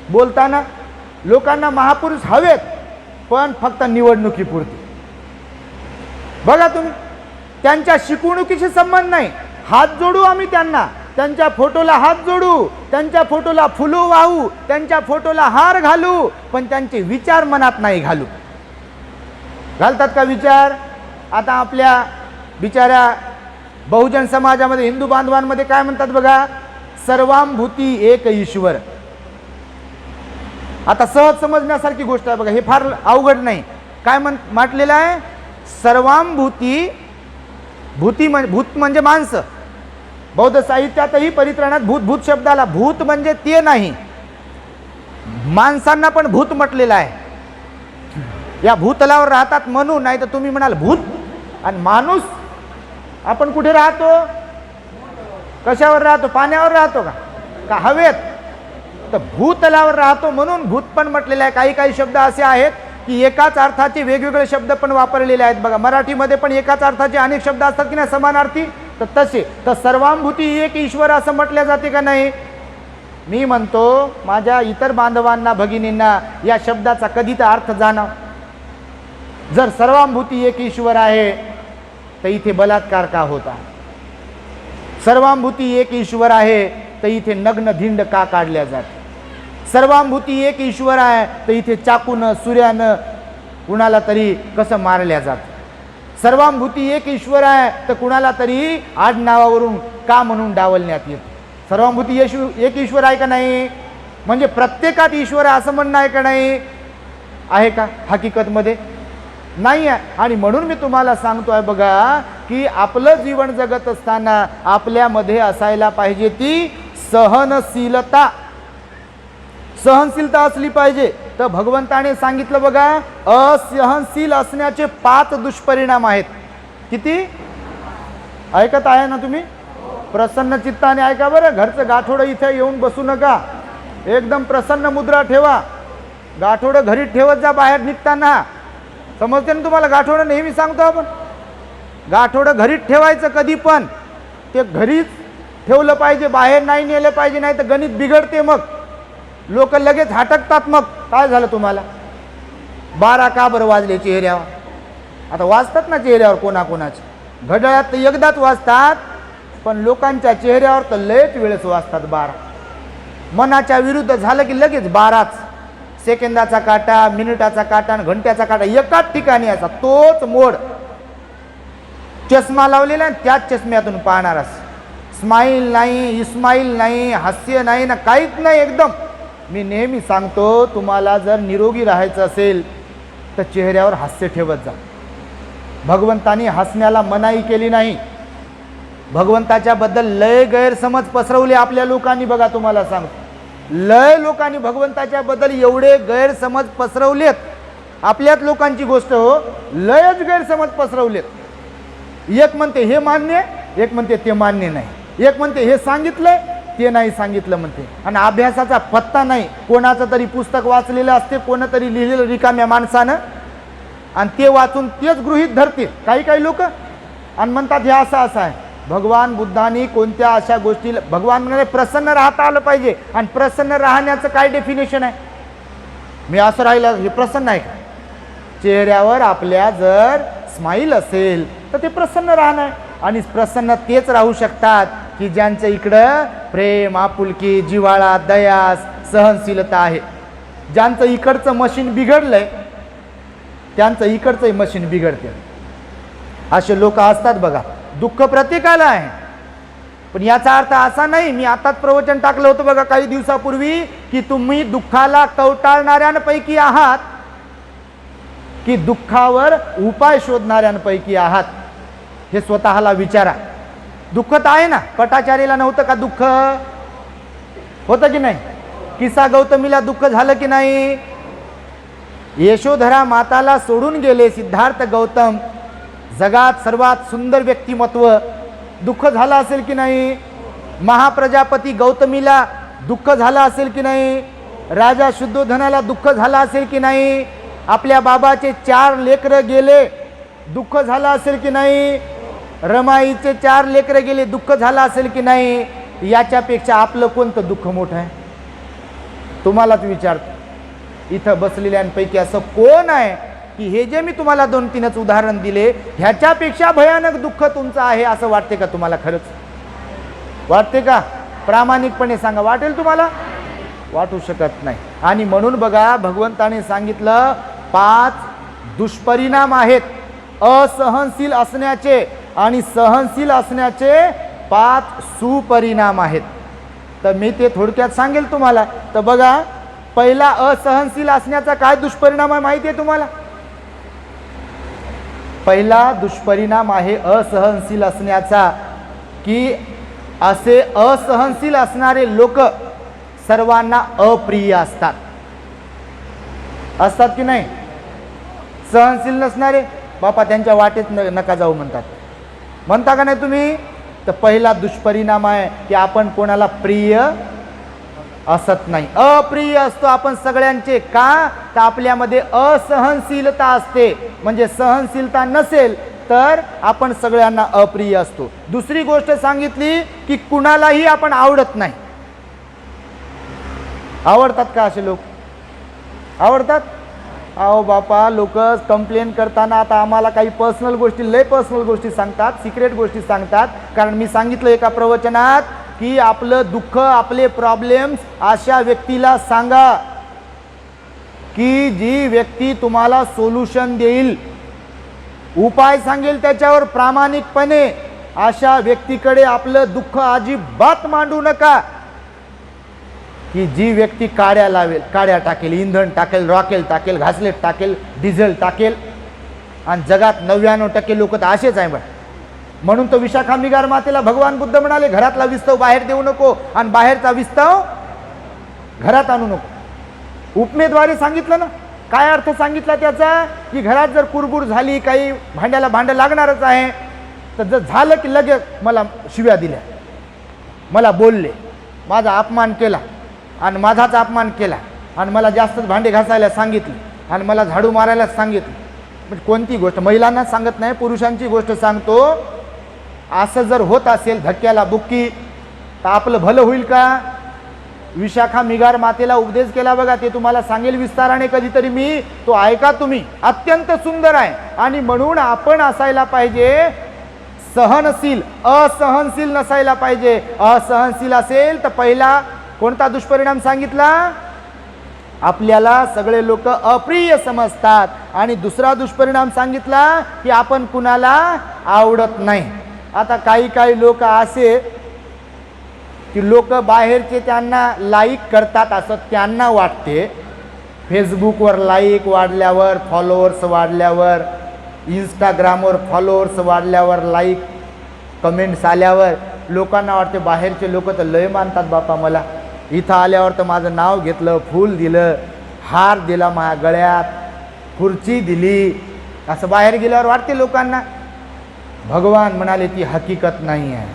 बोलताना, लोकांना महापुरुष हवेत पण फक्त निवडणुकीपुरती. बघा तुम्ही, त्यांच्या शिकवणुकीशी संबंध नाही. हात जोडू आम्ही त्यांना, त्यांच्या फोटोला हात जोडू, त्यांच्या फोटोला फुलं वाहू, त्यांच्या फोटोला हार घालू, पण त्यांचे विचार मनात नाही घालू. घालतात का विचार? आता आपल्या बिचाऱ्या बहुजन समाजामध्ये, हिंदू बांधवांमध्ये काय म्हणतात बघा, सर्वांभूती एक ईश्वर. आता सहज समजण्यासारखी गोष्ट आहे बघा, हे फार अवघड नाही. काय म्हटलेलं आहे, सर्वांभूती, भूत म्हणजे माणसं. बौद्ध साहित्यातही परित्राणात भूत शब्दाला, भूत म्हणजे ते नाही, माणसांना पण भूत म्हटलेलं आहे. या भूतलावर राहतात म्हणून, नाही तर तुम्ही म्हणाल भूत आणि माणूस. आपण कुठे राहतो, कशावर राहतो, पाण्यावर राहतो का हवेत, तर भूतलावर राहतो म्हणून भूत पण म्हटलेलं आहे. काही शब्द असे आहेत की एकाच अर्थाचे वेगवेगळे शब्द पण वापरलेले आहेत. बघा मराठीमध्ये पण एकाच अर्थाचे अनेक शब्द असतात की नाही समानार्थी, तर तसे. तर सर्वांभूती एक ईश्वर असं म्हटले जाते का नाही. मी म्हणतो माझ्या इतर बांधवांना, भगिनींना या शब्दाचा कधी तर अर्थ जाणव. जर सर्वांभूती एक ईश्वर आहे तर इथे बलात्कार का होता, सर्वांभूती एक ईश्वर आहे तर इथे नग्न धिंड का काढल्या जाते, सर्वांभूती एक ईश्वर आहे तर इथे चाकूनं, सूर्यानं कुणाला तरी कसं मारल्या जातं, सर्वांभूती एक ईश्वर आहे तर कुणाला तरी आडनावावरून का म्हणून डावलण्यात येतं. सर्वांभूती एक ईश्वर आहे का नाही, म्हणजे प्रत्येकात ईश्वर आहे असं म्हणणं आहे का नाही, आहे का हकीकतमध्ये नाही आहे. आणि म्हणून मी तुम्हाला सांगतोय बघा की आपलं जीवन जगत असताना आपल्यामध्ये असायला पाहिजे ती सहनशीलता असली पाहिजे. तर भगवंताने सांगितलं बघा, असहनशील असण्याचे 5 दुष्परिणाम आहेत. किती ऐकत आहे ना तुम्ही, प्रसन्न चित्ताने ऐका बरं. घरचं गाठोडं इथे येऊन बसू नका, एकदम प्रसन्न मुद्रा ठेवा. गाठोडं घरी ठेवत जा बाहेर निघताना, समजते ना तुम्हाला. गाठोडं नेहमी सांगतो आपण, गाठोडं घरीच ठेवायचं कधी पण, ते घरीच ठेवलं पाहिजे, बाहेर नाही नेलं पाहिजे, नाही तर गणित बिघडते. मग लोक लगेच हटकतात. मग काय झालं तुम्हाला, 12 का बरं वाजले चेहऱ्यावर, आता वाजतात ना चेहऱ्यावर कोणाकोणाचे, घड्याळात तर एकदाच वाजतात, पण लोकांच्या चेहऱ्यावर तर लयच वेळेस वाजतात 12. मनाच्या विरुद्ध झालं की लगेच 12च. सेकंदाचा काटा, मिनिटाचा काटा आणि घंट्याचा काटा एकाच ठिकाणी असा तोच मोड. चष्मा लावलेला त्याच चष्म्यातून पाहणारच. स्माईल नाही, इस्माईल नाही, हास्य नाही ना, काहीच नाही एकदम. मी नेहमी सांगतो, तुम्हाला जर निरोगी राहायचं असेल तर चेहऱ्यावर हास्य ठेवत जा. भगवंतानी हसण्याला मनाई केली नाही. भगवंताच्या बद्दल लय गैरसमज पसरवले आपल्या लोकांनी. बघा तुम्हाला सांगतो, लय लोकांनी भगवंताच्या बद्दल एवढे गैरसमज पसरवलेत. आपल्याच लोकांची गोष्ट हो, लयच गैरसमज पसरवलेत. एक म्हणते हे मान्य, एक म्हणते ते मान्य नाही, एक म्हणते हे सांगितलंय ते नाही सांगितलं म्हणते. आणि अभ्यासाचा पत्ता नाही. कोणाचं तरी पुस्तक वाचलेलं असते, कोणतरी लिहिलेलं रिकाम्या माणसानं, आणि ते वाचून तेच गृहीत धरते काही काही लोक आणि म्हणतात हे असं असं आहे. भगवान बुद्धांनी कोणत्या अशा गोष्टी, भगवान म्हणाले प्रसन्न राहता आलं पाहिजे. आणि प्रसन्न राहण्याचं काय डेफिनेशन आहे? मी असं राहिलं हे प्रसन्न आहे का? चेहऱ्यावर आपल्या जर स्माईल असेल तर ते प्रसन्न राहणं आहे. आणि प्रसन्न तेच राहू शकतात की ज्यांचं इकडं प्रेम, आपुलकी, जिव्हाळा, दया, सहनशीलता आहे. ज्यांचं इकडचं मशीन बिघडलंय त्यांचं इकडचंही मशीन बिघडते. असे लोक असतात बघा. दुःख प्रत्येकाला आहे, पण याचा अर्थ असा नाही, मी आताच प्रवचन टाकलं होतं बघा काही दिवसापूर्वी, की तुम्ही दुःखाला कवटाळणाऱ्यांपैकी आहात की दुःखावर उपाय शोधणाऱ्यांपैकी आहात. हे स्वतःला विचारा. दुःख तर आहे ना. पटाचारीला नव्हतं का दुःख? होतं की नाही? किसा गौतमीला दुःख झालं की नाही? यशोधरा माताला सोडून गेले सिद्धार्थ गौतम, जगात सर्वात सुंदर व्यक्तिमत्व. दुःख झालं असेल की नाही? महाप्रजापती गौतमीला दुःख झालं असेल की नाही? राजा शुद्धोधनाला दुःख झालं असेल की नाही? आपल्या बाबाचे 4 लेकरं गेले, दुःख झालं असेल की नाही? रमाईचे 4 लेकरं गेले, दुःख झालं असेल की नाही? याच्यापेक्षा आपलं कोणतं दुःख मोठं आहे? तुम्हालाच विचारतो. इथं बसलेल्यांपैकी असं कोण आहे की हे जे मी तुम्हाला 2-3च उदाहरण दिले ह्याच्यापेक्षा भयानक दुःख तुमचं आहे असं वाटते का तुम्हाला? खरंच वाटते का? प्रामाणिकपणे सांगा. वाटेल तुम्हाला? वाटू शकत नाही. आणि म्हणून बघा, भगवंताने सांगितलं 5 दुष्परिणाम आहेत असहनशील असण्याचे, आणि सहनशील असण्याचे 5 सुपरिणाम आहेत. तर मी ते थोडक्यात सांगेल तुम्हाला. तर बघा, पहिला असहनशील असण्याचा काय दुष्परिणाम आहे माहिती आहे तुम्हाला? पहिला दुष्परिणाम आहे असहनशील असण्याचा, की असे असहनशील असणारे लोक सर्वांना अप्रिय असतात. असतात की नाही? सहनशील नसणारे बापा त्यांच्या वाटेत नका जाऊ म्हणतात. म्हणता का नाही तुम्ही? तर पहिला दुष्परिणाम आहे की आपण कोणाला प्रिय असत नाही, अप्रिय असतो आपण सगळ्यांचे. का? तर आपल्यामध्ये असहनशीलता असते. म्हणजे सहनशीलता नसेल तर आपण सगळ्यांना अप्रिय असतो. दुसरी गोष्ट सांगितली की कुणालाही आपण आवडत नाही. आवडतात का असे लोक? आवडतात? अहो बापा, लोक कंप्लेन करताना आता आम्हाला काही पर्सनल गोष्टी, लय पर्सनल गोष्टी सांगतात, सिक्रेट गोष्टी सांगतात. कारण मी सांगितलं एका प्रवचनात की आपलं दुःख, आपले प्रॉब्लेम्स अशा व्यक्तीला सांगा की जी व्यक्ती तुम्हाला सोल्युशन देईल, उपाय सांगेल त्याच्यावर प्रामाणिकपणे. अशा व्यक्तीकडे आपलं दुःख अजिबात मांडू नका. की जी व्यक्ती काड्या लावेल, काड्या टाकेल, इंधन टाकेल, रॉकेल टाकेल, घासलेट टाकेल, डिझेल टाकेल. आणि जगात 99% लोक तर असेच आहे. म्हणून तो विशाखामिगार मातेला भगवान बुद्ध म्हणाले, घरातला विस्तव बाहेर देऊ नको आणि बाहेरचा विस्तव घरात आणू नको. उपमेद्वारे सांगितलं ना. काय अर्थ सांगितला त्याचा? की घरात जर कुरबुर झाली, काही भांड्याला भांडं लागणारच आहे, तर जर झालं की लगेच मला शिव्या दिल्या, मला बोलले, माझा अपमान केला आणि माझाच अपमान केला, आणि मला जास्तच भांडे घासायला सांगितले, आणि मला झाडू मारायला सांगितलं. पण कोणती गोष्ट महिलांना सांगत नाही, पुरुषांची गोष्ट सांगतो. असं जर होत असेल धक्क्याला बुक्की, तर आपलं भलं होईल का? विशाखामिगार मातेला उपदेश केला बघा, ते तुम्हाला सांगेल विस्ताराने कधीतरी मी, तो ऐका तुम्ही. अत्यंत सुंदर आहे. आणि म्हणून आपण असायला पाहिजे सहनशील, असहनशील नसायला पाहिजे. असहनशील असेल तर पहिला कोणता दुष्परिणाम सांगितला? आपल्याला सगळे लोक अप्रिय समजतात. आणि दुसरा दुष्परिणाम सांगितला की आपण कुणाला आवडत नाही. आता काही लोक असे की लोक बाहेरचे त्यांना लाईक करतात असं त्यांना वाटते. फेसबुकवर लाईक वाढल्यावर, फॉलोअर्स वाढल्यावर, इंस्टाग्रामवर फॉलोअर्स वाढल्यावर, लाईक कमेंट्स आल्यावर लोकांना वाटते बाहेरचे लोक तर लय मानतात बापा मला. इथं आल्यावर तर माझं नाव घेतलं, फूल दिलं, हार दिला माझ्या गळ्यात, खुर्ची दिली, असं बाहेर गेल्यावर वाटते लोकांना. भगवान म्हणाले ती हकीकत नाही आहे.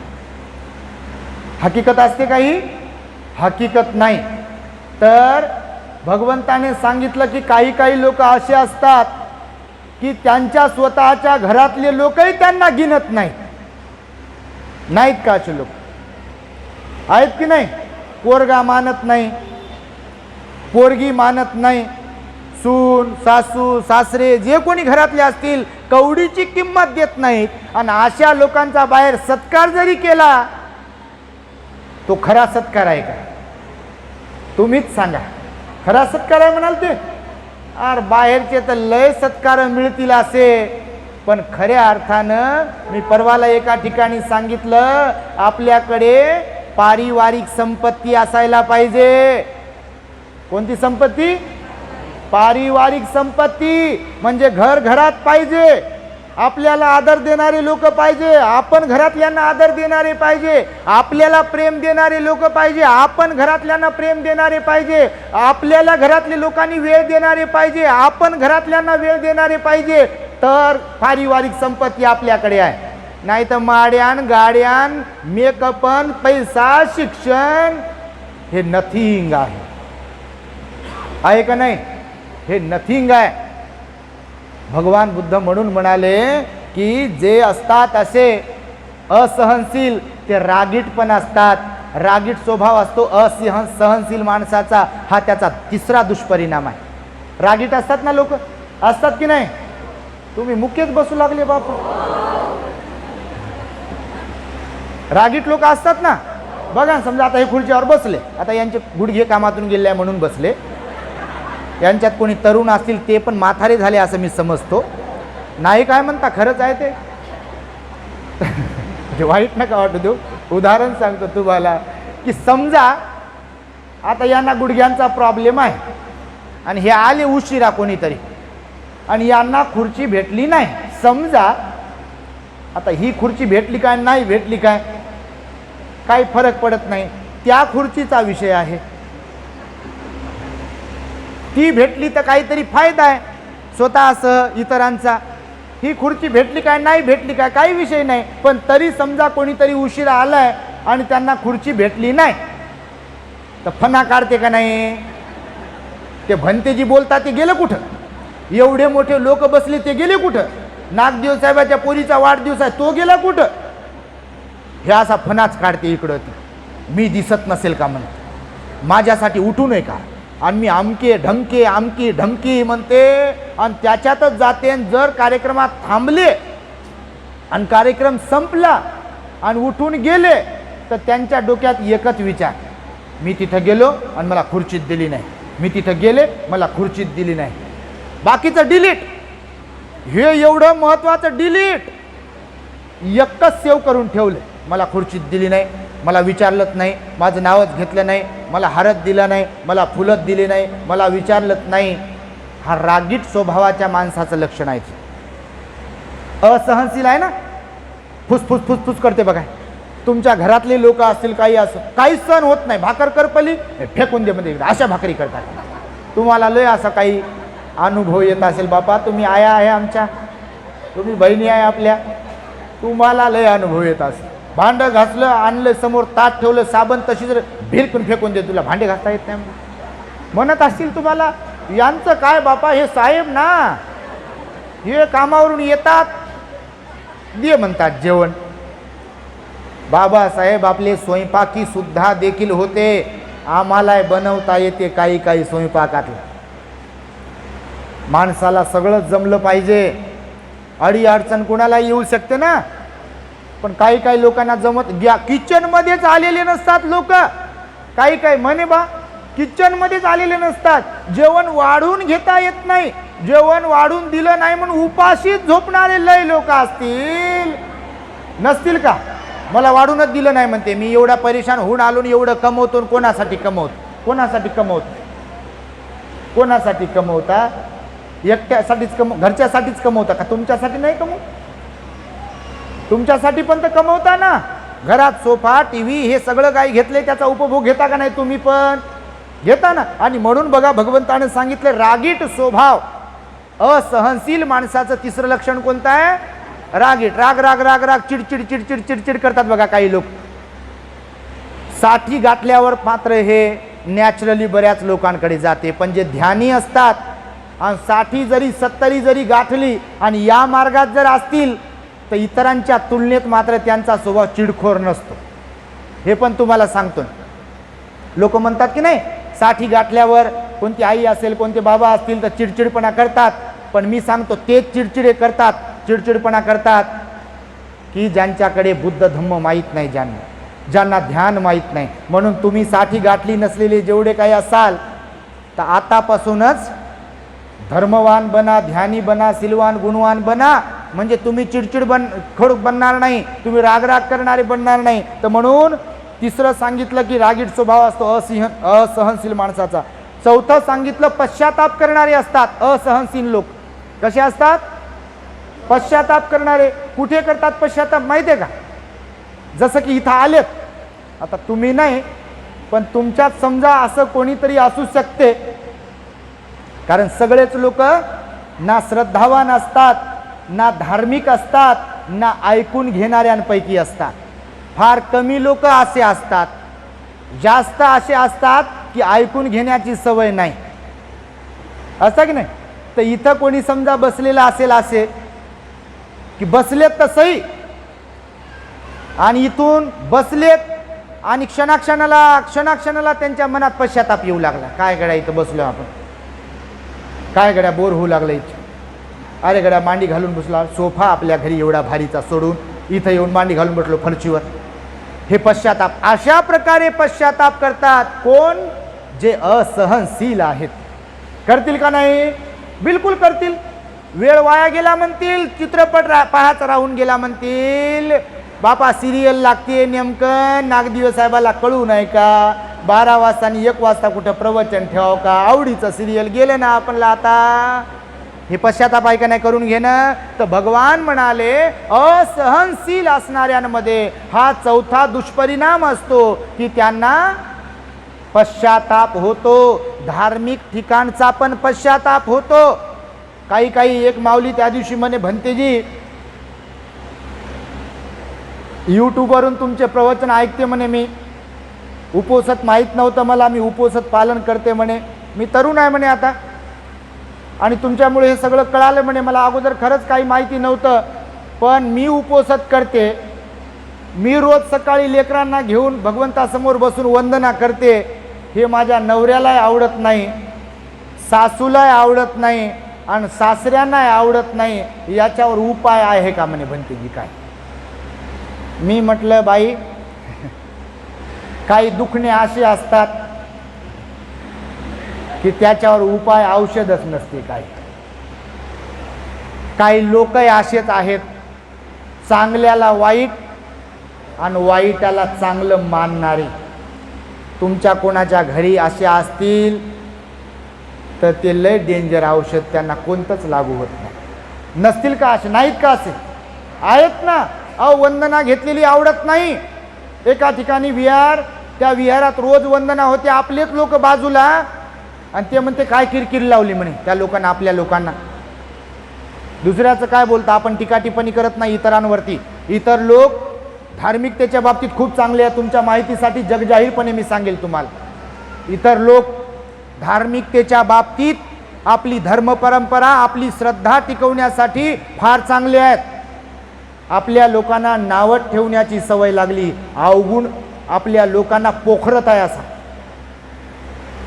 हकीकत असते काही? हकीकत नाही. तर भगवंताने सांगितलं की काही लोक असे असतात की त्यांच्या स्वतःच्या घरातले लोकही त्यांना गिनत नाहीत का? असे लोक आहेत की नाही? पोरगा मानत नाही, पोरगी मानत नाही, सून, सासू, सासरे जे कोणी घरातले असतील कवडीची किंमत देत नाहीत. आणि अशा लोकांचा बाहेर सत्कार जरी केला तो खरा सत्कार आहे का? तुम्हीच सांगा. खरा सत्कार आहे म्हणाल ते? अरे बाहेरचे तर लय सत्कार मिळतील असे, पण खऱ्या अर्थानं मी परवाला एका ठिकाणी सांगितलं आपल्याकडे पारिवारिक संपत्ती असायला पाहिजे. कोणती संपत्ती? पारिवारिक संपत्ती. म्हणजे घरात पाहिजे, आपल्याला आदर देणारे लोक पाहिजे, आपण घरातल्यांना आदर देणारे पाहिजे, आपल्याला प्रेम देणारे लोक पाहिजे, आपण घरातल्यांना प्रेम देणारे पाहिजे, आपल्याला घरातल्या लोकांनी वेळ देणारे पाहिजे, आपण घरातल्यांना वेळ देणारे पाहिजे. तर पारिवारिक संपत्ती आपल्याकडे आहे. नाही तर माड्यान, गाड्यान, मेकअपन, पैसा, शिक्षण हे नथिंग आहे का नाही? हे नथिंग आहे. भगवान बुद्ध म्हणून म्हणाले की जे असतात असे असहनशील ते रागीट पण असतात. रागीट स्वभाव असतो सहनशील माणसाचा, हा त्याचा तिसरा दुष्परिणाम आहे. रागीट असतात ना लोक, असतात की नाही? तुम्ही मुख्यच बसू लागले बापू. रागीट लोक असतात ना. बघा समजा आता हे खुर्चीवर बसले, आता यांचे गुडघे कामातून गेले म्हणून बसले. यांच्यात कोणी तरुण असतील ते पण म्हातारे झाले असं मी समजतो. नाही काय म्हणता, खरंच आहे ते. वाईट नका वाटू देऊ. उदाहरण सांगतो तुम्हाला की समजा आता यांना गुडघ्यांचा प्रॉब्लेम आहे आणि हे आले उशिरा कोणीतरी आणि यांना खुर्ची भेटली नाही. समजा आता ही खुर्ची भेटली काय नाही भेटली काय काही फरक पडत नाही, त्या खुर्चीचा विषय आहे. ती भेटली तर काहीतरी फायदा आहे स्वतःसह इतरांचा. ही खुर्ची भेटली काय नाही भेटली काय काही विषय नाही. पण तरी समजा कोणीतरी उशिरा आलाय आणि त्यांना खुर्ची भेटली नाही तर फना काढते का नाही? ते भंतेजी बोलतात ते गेलं कुठं? एवढे मोठे लोक बसले ते गेले कुठं? नागदेव साहेबाच्या पोरीचा वाढदिवस आहे तो गेला कुठं? हे असा फनाच काढते इकडं ती. मी दिसत नसेल का म्हणते, माझ्यासाठी उठू नये का? आणि मी आमके ढमके आमकी ढमकी म्हणते आणि त्याच्यातच जाते. आणि जर कार्यक्रमात थांबले आणि कार्यक्रम संपला आणि उठून गेले तर त्यांच्या डोक्यात एकच विचार, मी तिथं गेलो आणि मला खुर्चीत दिली नाही, मी तिथं गेले मला खुर्चीत दिली नाही. बाकीचं डिलीट. हे एवढं महत्त्वाचं डिलीट एकच सेव्ह करून ठेवलं. मला खुर्चीत दिली नाही, मला विचारलंच नाही, माझं नावच घेतलं नाही, मला हारत दिलं नाही, मला फुलत दिले नाही, मला विचारलंच नाही. हा रागीट स्वभावाच्या माणसाचं लक्षण आहे. असहनशील आहे ना, फुसफुस फुसफुस करते बघा. तुमच्या घरातले लोक असतील काही असं काही सण होत नाही, भाकर करपली फेकून दे मध्ये अशा भाकरी करतात. तुम्हाला लय असा काही अनुभव येत असेल बापा. तुम्ही आया आहे आमच्या, तुम्ही बहिणी आहे आपल्या, तुम्हाला लय अनुभव येत असेल. भांडं घासलं, आणलं समोर, ताट ठेवलं, साबण तशी जर भिरकून फेकून दे, तुला भांडे घासता येत नाही म्हणत असतील तुम्हाला. यांचं काय बापा, हे साहेब ना, हे कामावरून येतात दे म्हणतात जेवण. बाबासाहेब आपले स्वयंपाकी सुद्धा देखील होते, आम्हाला बनवता येते काही स्वयंपाकातलं. माणसाला सगळं जमलं पाहिजे. अडी अडचण कोणाला येऊ शकते ना. पण काही काही लोकांना जमत किचनमध्येच आलेले नसतात लोक. काही काही म्हणे बा किचनमध्येच आलेले नसतात, जेवण वाढून घेता येत नाही, जेवण वाढून दिलं नाही म्हणून उपाशीच झोपणारे लय लोक असतील नसतील का? मला वाढूनच दिलं नाही म्हणते, मी एवढा परेशान होऊन आलो, एवढं कमवतो, कोणासाठी कमवतो? कोणासाठी कमवतो? कोणासाठी कमवता? एकट्यासाठीच घरच्यासाठीच कमवता का? तुमच्यासाठी नाही कमवत? तुमच्यासाठी पण तर कमवता ना. घरात सोफा टीव्ही हे सगळं काही घेतले, त्याचा उपभोग घेता का नाही? तुम्ही पण घेता ना. आणि म्हणून बघा भगवंताने सांगितलं रागीट स्वभाव, असहनशील माणसाचं तिसरं लक्षण कोणतं आहे? रागीट. राग राग राग राग चिडचिड चिडचिड चिडचिड करतात बघा काही लोक. 60 गाठल्यावर मात्र हे नॅचरली बऱ्याच लोकांकडे जाते, पण जे ध्यानी असतात आणि 60 जरी 70 जरी गाठली आणि या मार्गात जर असतील तर इतरांच्या तुलनेत मात्र त्यांचा स्वभाव चिडखोर नसतो. हे पण तुम्हाला सांगतो. लोक म्हणतात की नाही 60 गाठल्यावर कोणती आई असेल कोणते बाबा असतील तर चिडचिडपणा करतात, पण मी सांगतो तेच चिडचिडपणा करतात की ज्यांच्याकडे बुद्ध धम्म माहीत नाही, ज्यांना ध्यान माहीत नाही. म्हणून तुम्ही 60 गाठली नसलेले जेवढे काही असाल तर आतापासूनच धर्मवान बना, ध्यानी बना, सिलवान गुणवान बना, म्हणजे तुम्ही चिडचिड खडूक बनणार नाही, तुम्ही रागराग करणारे बनणार नाही. तर म्हणून तिसरं सांगितलं की रागीट स्वभाव असतो असहनशील माणसाचा. चौथं सांगितलं पश्चाताप करणारे असतात असहनशील लोक. कसे असतात? पश्चाताप करणारे. कुठे करतात पश्चाताप माहिती आहे का? जसं की इथं आलेत, आता तुम्ही नाही पण तुमच्यात समजा असं कोणीतरी असू शकते, कारण सगळेच लोक ना श्रद्धावान असतात, ना धार्मिक असतात, ना ऐकून घेणाऱ्यांपैकी असतात. फार कमी लोक असे असतात, जास्त असे असतात की ऐकून घेण्याची सवय नाही, असं की नाही? तर इथं कोणी समजा बसलेला असेल असे की बसलेत तर सही, आणि इथून बसलेत आणि क्षणाक्षणाला त्यांच्या मनात पश्चाताप येऊ लागला. काय गड्या इथं बसलो आपण, काय गड्या बोर होऊ लागलं इथं, अरे गड्या मांडी घालून बसला, सोफा आपल्या घरी एवढा भारीचा सोडून इथं येऊन मांडी घालून बसलो फरशीवर. हे पश्चाताप. अशा प्रकारे पश्चाताप करतात कोण? जे असहनशील आहेत. करतील का नाही? बिलकुल करतील. वेळ वाया गेला म्हणतील, चित्रपट पाहायचा राहून गेला म्हणतील, बापा सिरियल लागते नेमकं नागदिवे साहेबाला कळू नाही का? 12 वाजता आणि 1 वाजता कुठं प्रवचन ठेवाव का? आवडीचं सिरियल गेलं ना आपणला आता. हे पश्चाताप आहे का नाही करून घेणं? तर भगवान म्हणाले असहनशील असणाऱ्यांमध्ये हा चौथा दुष्परिणाम असतो की त्यांना पश्चाताप होतो. धार्मिक ठिकाणचा पण पश्चाताप होतो. काही एक माऊली त्या दिवशी म्हणे, भंतेजी यूट्यूबवरून तुमचे प्रवचन ऐकते म्हणे, मी उपोषत माहीत नव्हतं मला, मी उपोषत पालन करते म्हणे, मी तरुण आहे म्हणे आता, आणि तुमच्यामुळे हे सगळं कळालं म्हणे. मला अगोदर खरंच काही माहिती नव्हतं, पण मी उपोषत करते, मी रोज सकाळी लेकरांना घेऊन भगवंतासमोर बसून वंदना करते. हे माझ्या नवऱ्यालाही आवडत नाही, सासूलाही आवडत नाही आणि सासऱ्यांनाही आवडत नाही. याच्यावर उपाय आहे का म्हणे भंतेजी काय? मी म्हटलं बाई काही दुखणे असे असतात की त्याच्यावर उपाय औषधच नसते. काही लोकही असेच आहेत, चांगल्याला वाईट आणि वाईटाला चांगलं मानणारे. तुमच्या कोणाच्या घरी असे असतील तर ते लय डेंजर औषध, त्यांना कोणतंच लागू होत नाही. नसतील का असे? नाहीत का असे? आहेत ना. वंदना घेतलेली आवडत नाही. एका ठिकाणी विहार, त्या विहारात रोज वंदना होते, आपलेच लोक बाजूला, आणि ते म्हणते काय किरकिर लावली म्हणे त्या लोकांना, आपल्या लोकांना. दुसऱ्याचं काय बोलता आपण? टीका टिप्पणी करत नाही इतरांवरती. इतर लोक धार्मिकतेच्या बाबतीत खूप चांगले आहेत. तुमच्या माहितीसाठी जगजाहीरपणे मी सांगेल तुम्हाला, इतर लोक धार्मिकतेच्या बाबतीत आपली धर्म परंपरा, आपली श्रद्धा टिकवण्यासाठी फार चांगले आहेत. आपल्या लोकांना नावट ठेवण्याची सवय लागली, अवगुण आपल्या लोकांना पोखरत आहे असा.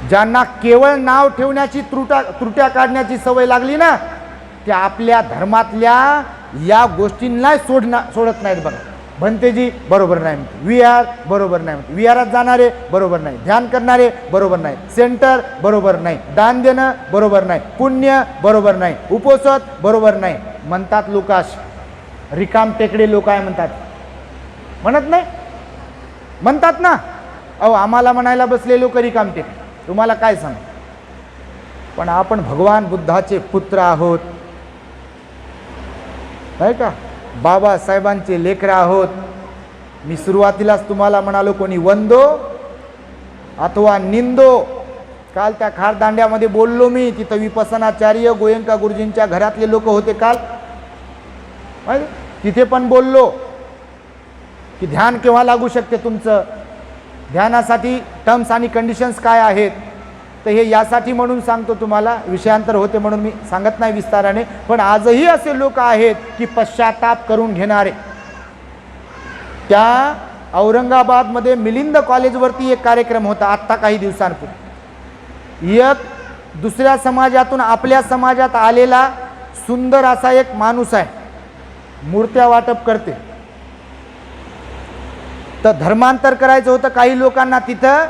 ज्यांना केवळ नाव ठेवण्याची त्रुट्या काढण्याची सवय लागली ना, ते आपल्या धर्मातल्या या गोष्टींना सोडत नाहीत बघा. भंतेजी बरोबर नाही म्हणते, विहार बरोबर नाही म्हणते, विहारात जाणारे बरोबर नाही, ध्यान करणारे बरोबर नाही, सेंटर बरोबर नाही, दान देणं बरोबर नाही, पुण्य बरोबर नाही, उपोषण बरोबर नाही म्हणतात लोक. रिकाम टेकडे लोक आहे म्हणतात, म्हणत नाही, म्हणतात ना. अहो आम्हाला म्हणायला बसले लोक रिकाम टेकडे, तुम्हाला काय सांग. पण आपण भगवान बुद्धाचे पुत्र आहोत, नाही का, बाबासाहेबांचे लेकरं आहोत. मी सुरुवातीलाच तुम्हाला म्हणालो, कोणी वंदो अथवा निंदो. काल त्या खारदांड्यामध्ये बोललो मी, तिथं विपसनाचार्य गोयंका गुरुजींच्या घरातले लोक होते काल, तिथे पण बोललो की ध्यान केव्हा लागू शकते तुमचं, ध्यानासाठी टर्म्स आणि कंडिशन्स काय आहेत. तर हे यासाठी म्हणून सांगतो तुम्हाला, विषयांतर होते म्हणून मी सांगत नाही विस्ताराने. पण आजही असे लोक आहेत की पश्चाताप करून घेणारे. त्या औरंगाबादमध्ये मिलिंद कॉलेजवरती एक कार्यक्रम होता आत्ता काही दिवसांपूर्वी. एक दुसऱ्या समाजातून आपल्या समाजात आलेला सुंदर असा एक माणूस आहे, मूर्त्या वाटप करते. तर धर्मांतर करायचं होतं काही लोकांना तिथं.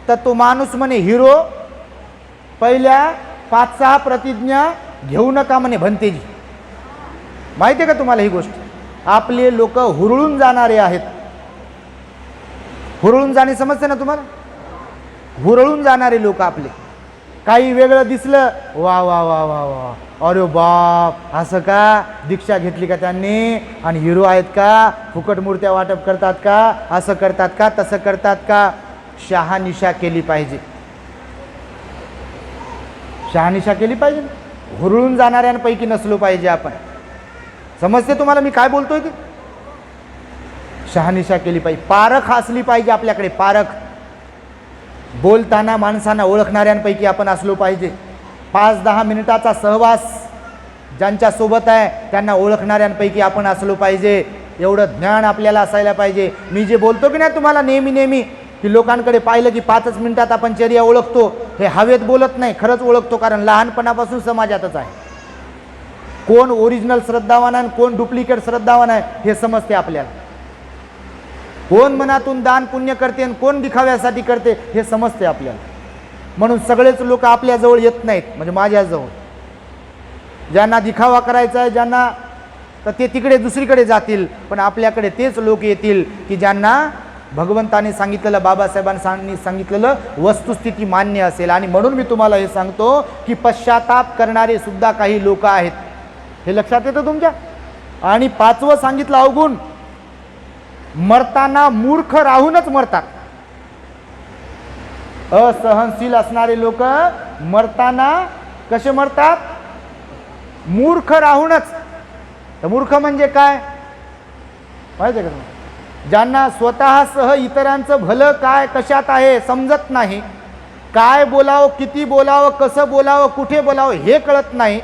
तर तो माणूस म्हणे, हिरो पहिल्या 5-6 प्रतिज्ञा घेऊ नका म्हणे भंतेजी. माहिती आहे का तुम्हाला ही गोष्ट. आपले लोक हुरळून जाणारे आहेत. हुरळून जाणे समजते ना तुम्हाला, हुरळून जाणारे लोक आपले. काही वेगळं दिसलं, वा वा वा वा वा, अरे बाप, असं का, दीक्षा घेतली का त्यांनी, आणि हिरो आहेत का, फुकट मूर्त्या वाटप करतात का, असं करतात का, तसं करतात का. शहानिशा केली पाहिजे, शहानिशा केली पाहिजे. हुरळून जाणाऱ्यांपैकी नसलो पाहिजे आपण. समजते तुम्हाला मी काय बोलतोय ते. शहानिशा केली पाहिजे, पारख असली पाहिजे आपल्याकडे, पारख. बोलताना माणसांना ओळखणाऱ्यांपैकी आपण असलो पाहिजे. 5-10 मिनिटाचा सहवास ज्यांच्यासोबत आहे त्यांना ओळखणाऱ्यांपैकी आपण असलो पाहिजे. एवढं ज्ञान आपल्याला असायला पाहिजे. मी जे बोलतो की नाही तुम्हाला नेहमी की लोकांकडे पाहिलं की 5च मिनिटात आपण चर्या ओळखतो, हे हवेत बोलत नाही, खरंच ओळखतो. कारण लहानपणापासून समाजातच आहे. कोण ओरिजिनल श्रद्धावान आहे, कोण डुप्लिकेट श्रद्धावान आहे हे समजते आपल्याला. कोण मनातून दान पुण्य करते आणि कोण दिखाव्यासाठी करते हे समजते आपल्याला. म्हणून सगळेच लोक आपल्याजवळ येत नाहीत, म्हणजे माझ्याजवळ. ज्यांना दिखावा करायचा आहे, ज्यांना, तर ते तिकडे दुसरीकडे जातील. पण आपल्याकडे तेच लोक येतील की ज्यांना भगवंताने सांगितलेलं, बाबासाहेबांनी सांगितलेलं वस्तुस्थिती मान्य असेल. आणि म्हणून मी तुम्हाला हे सांगतो की पश्चाताप करणारे सुद्धा काही लोक आहेत, हे लक्षात येतं तुमच्या. आणि 5वं सांगितलं अवगुण, मरताना मूर्ख राहूनच मरतात. असहनशील असणारे लोक मरताना कसे मरतात, मूर्ख राहूनच. तर मूर्ख म्हणजे काय माहिती आहे का तुम्हाला. ज्यांना स्वतःसह इतरांचं भलं काय कशात आहे समजत नाही, काय बोलावं, किती बोलावं, कसं बोलावं, कुठे बोलावं हे कळत नाही,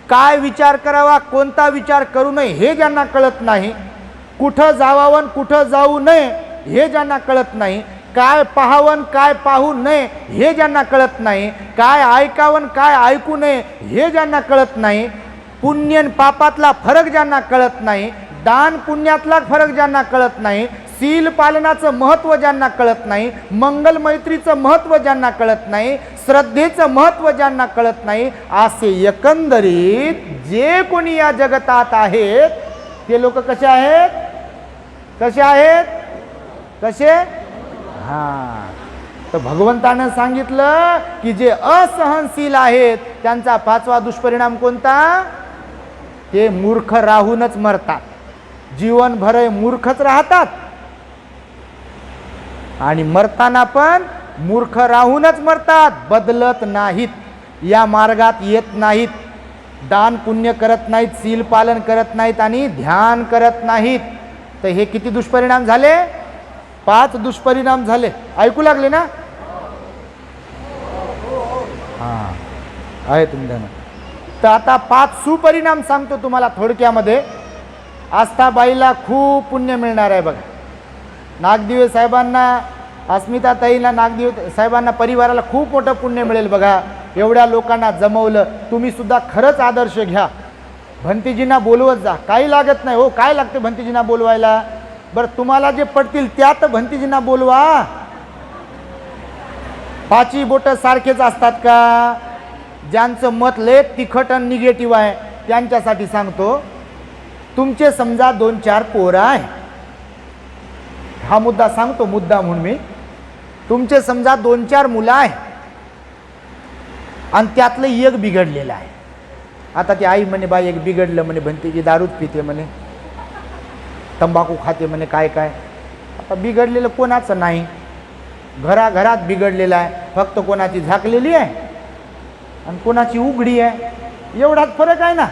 काय विचार करावा, कोणता विचार करू नये हे ज्यांना कळत नाही, कुठं जावावं कुठं जाऊ नये हे ज्यांना कळत नाही, काय पाहावं काय पाहू नये हे ज्यांना कळत नाही, काय ऐकावं काय ऐकू नये हे ज्यांना कळत नाही, पुण्य आणि पापातला फरक ज्यांना कळत नाही, दान पुण्यातला फरक ज्यांना कळत नाही, शील पालनाचं महत्त्व ज्यांना कळत नाही, मंगल मैत्रीचं महत्त्व ज्यांना कळत नाही, श्रद्धेचं महत्त्व ज्यांना कळत नाही, असे एकंदरीत जे कोणी या जगतात आहेत ते लोक कसे आहेत, कसे आहेत, कसे. हां, तर भगवंतानं सांगितलं की जे असहनशील आहेत त्यांचा 5वा दुष्परिणाम कोणता, ते मूर्ख राहूनच मरतात. जीवनभर मूर्खच राहतात आणि मरताना पण मूर्ख राहूनच मरतात. बदलत नाहीत, या मार्गात येत नाहीत, दान पुण्य करत नाहीत, शील पालन करत नाहीत आणि ध्यान करत नाहीत. तर हे किती दुष्परिणाम झाले, 5 दुष्परिणाम झाले. ऐकू लागले ना. हां, आहे तुमच्यानं. तर आता 5 सुपरिणाम सांगतो तुम्हाला थोडक्यामध्ये. आस्थाबाईला खूप पुण्य मिळणार आहे बघा. नागदिवे साहेबांना, अस्मिताताईला, नागदिवे साहेबांना, परिवाराला खूप मोठं पुण्य मिळेल बघा. एवढ्या लोकांना जमवलं. तुम्ही सुद्धा खरंच आदर्श घ्या. भंतेजींना बोलवत जा, काही लागत नाही हो. काय लागते भंतेजींना बोलवायला? बरं, तुम्हाला जे पडतील त्यात भंतेजींना बोलवा. पाची बोट सारखेच असतात का? ज्यांचं मत लय तिखट आणि निगेटिव्ह आहे त्यांच्यासाठी सांगतो. तुमचे समजा 2-4 पोरं आहे, हा मुद्दा सांगतो मुद्दा म्हणून मी. तुमचे समजा 2-4 मुलं आहे आणि त्यातलं एक बिघडलेलं आहे. आता ती आई म्हणे बाई एक बिघडलं म्हणे, भंतेजी दारूच पिते म्हणे, तंबाखू खाते म्हणे, काय काय. आता बिघडलेलं कोणाचं नाही, घराघरात बिघडलेलं आहे. फक्त कोणाची झाकलेली आहे आणि कोणाची उघडी आहे, एवढाच फरक आहे ना.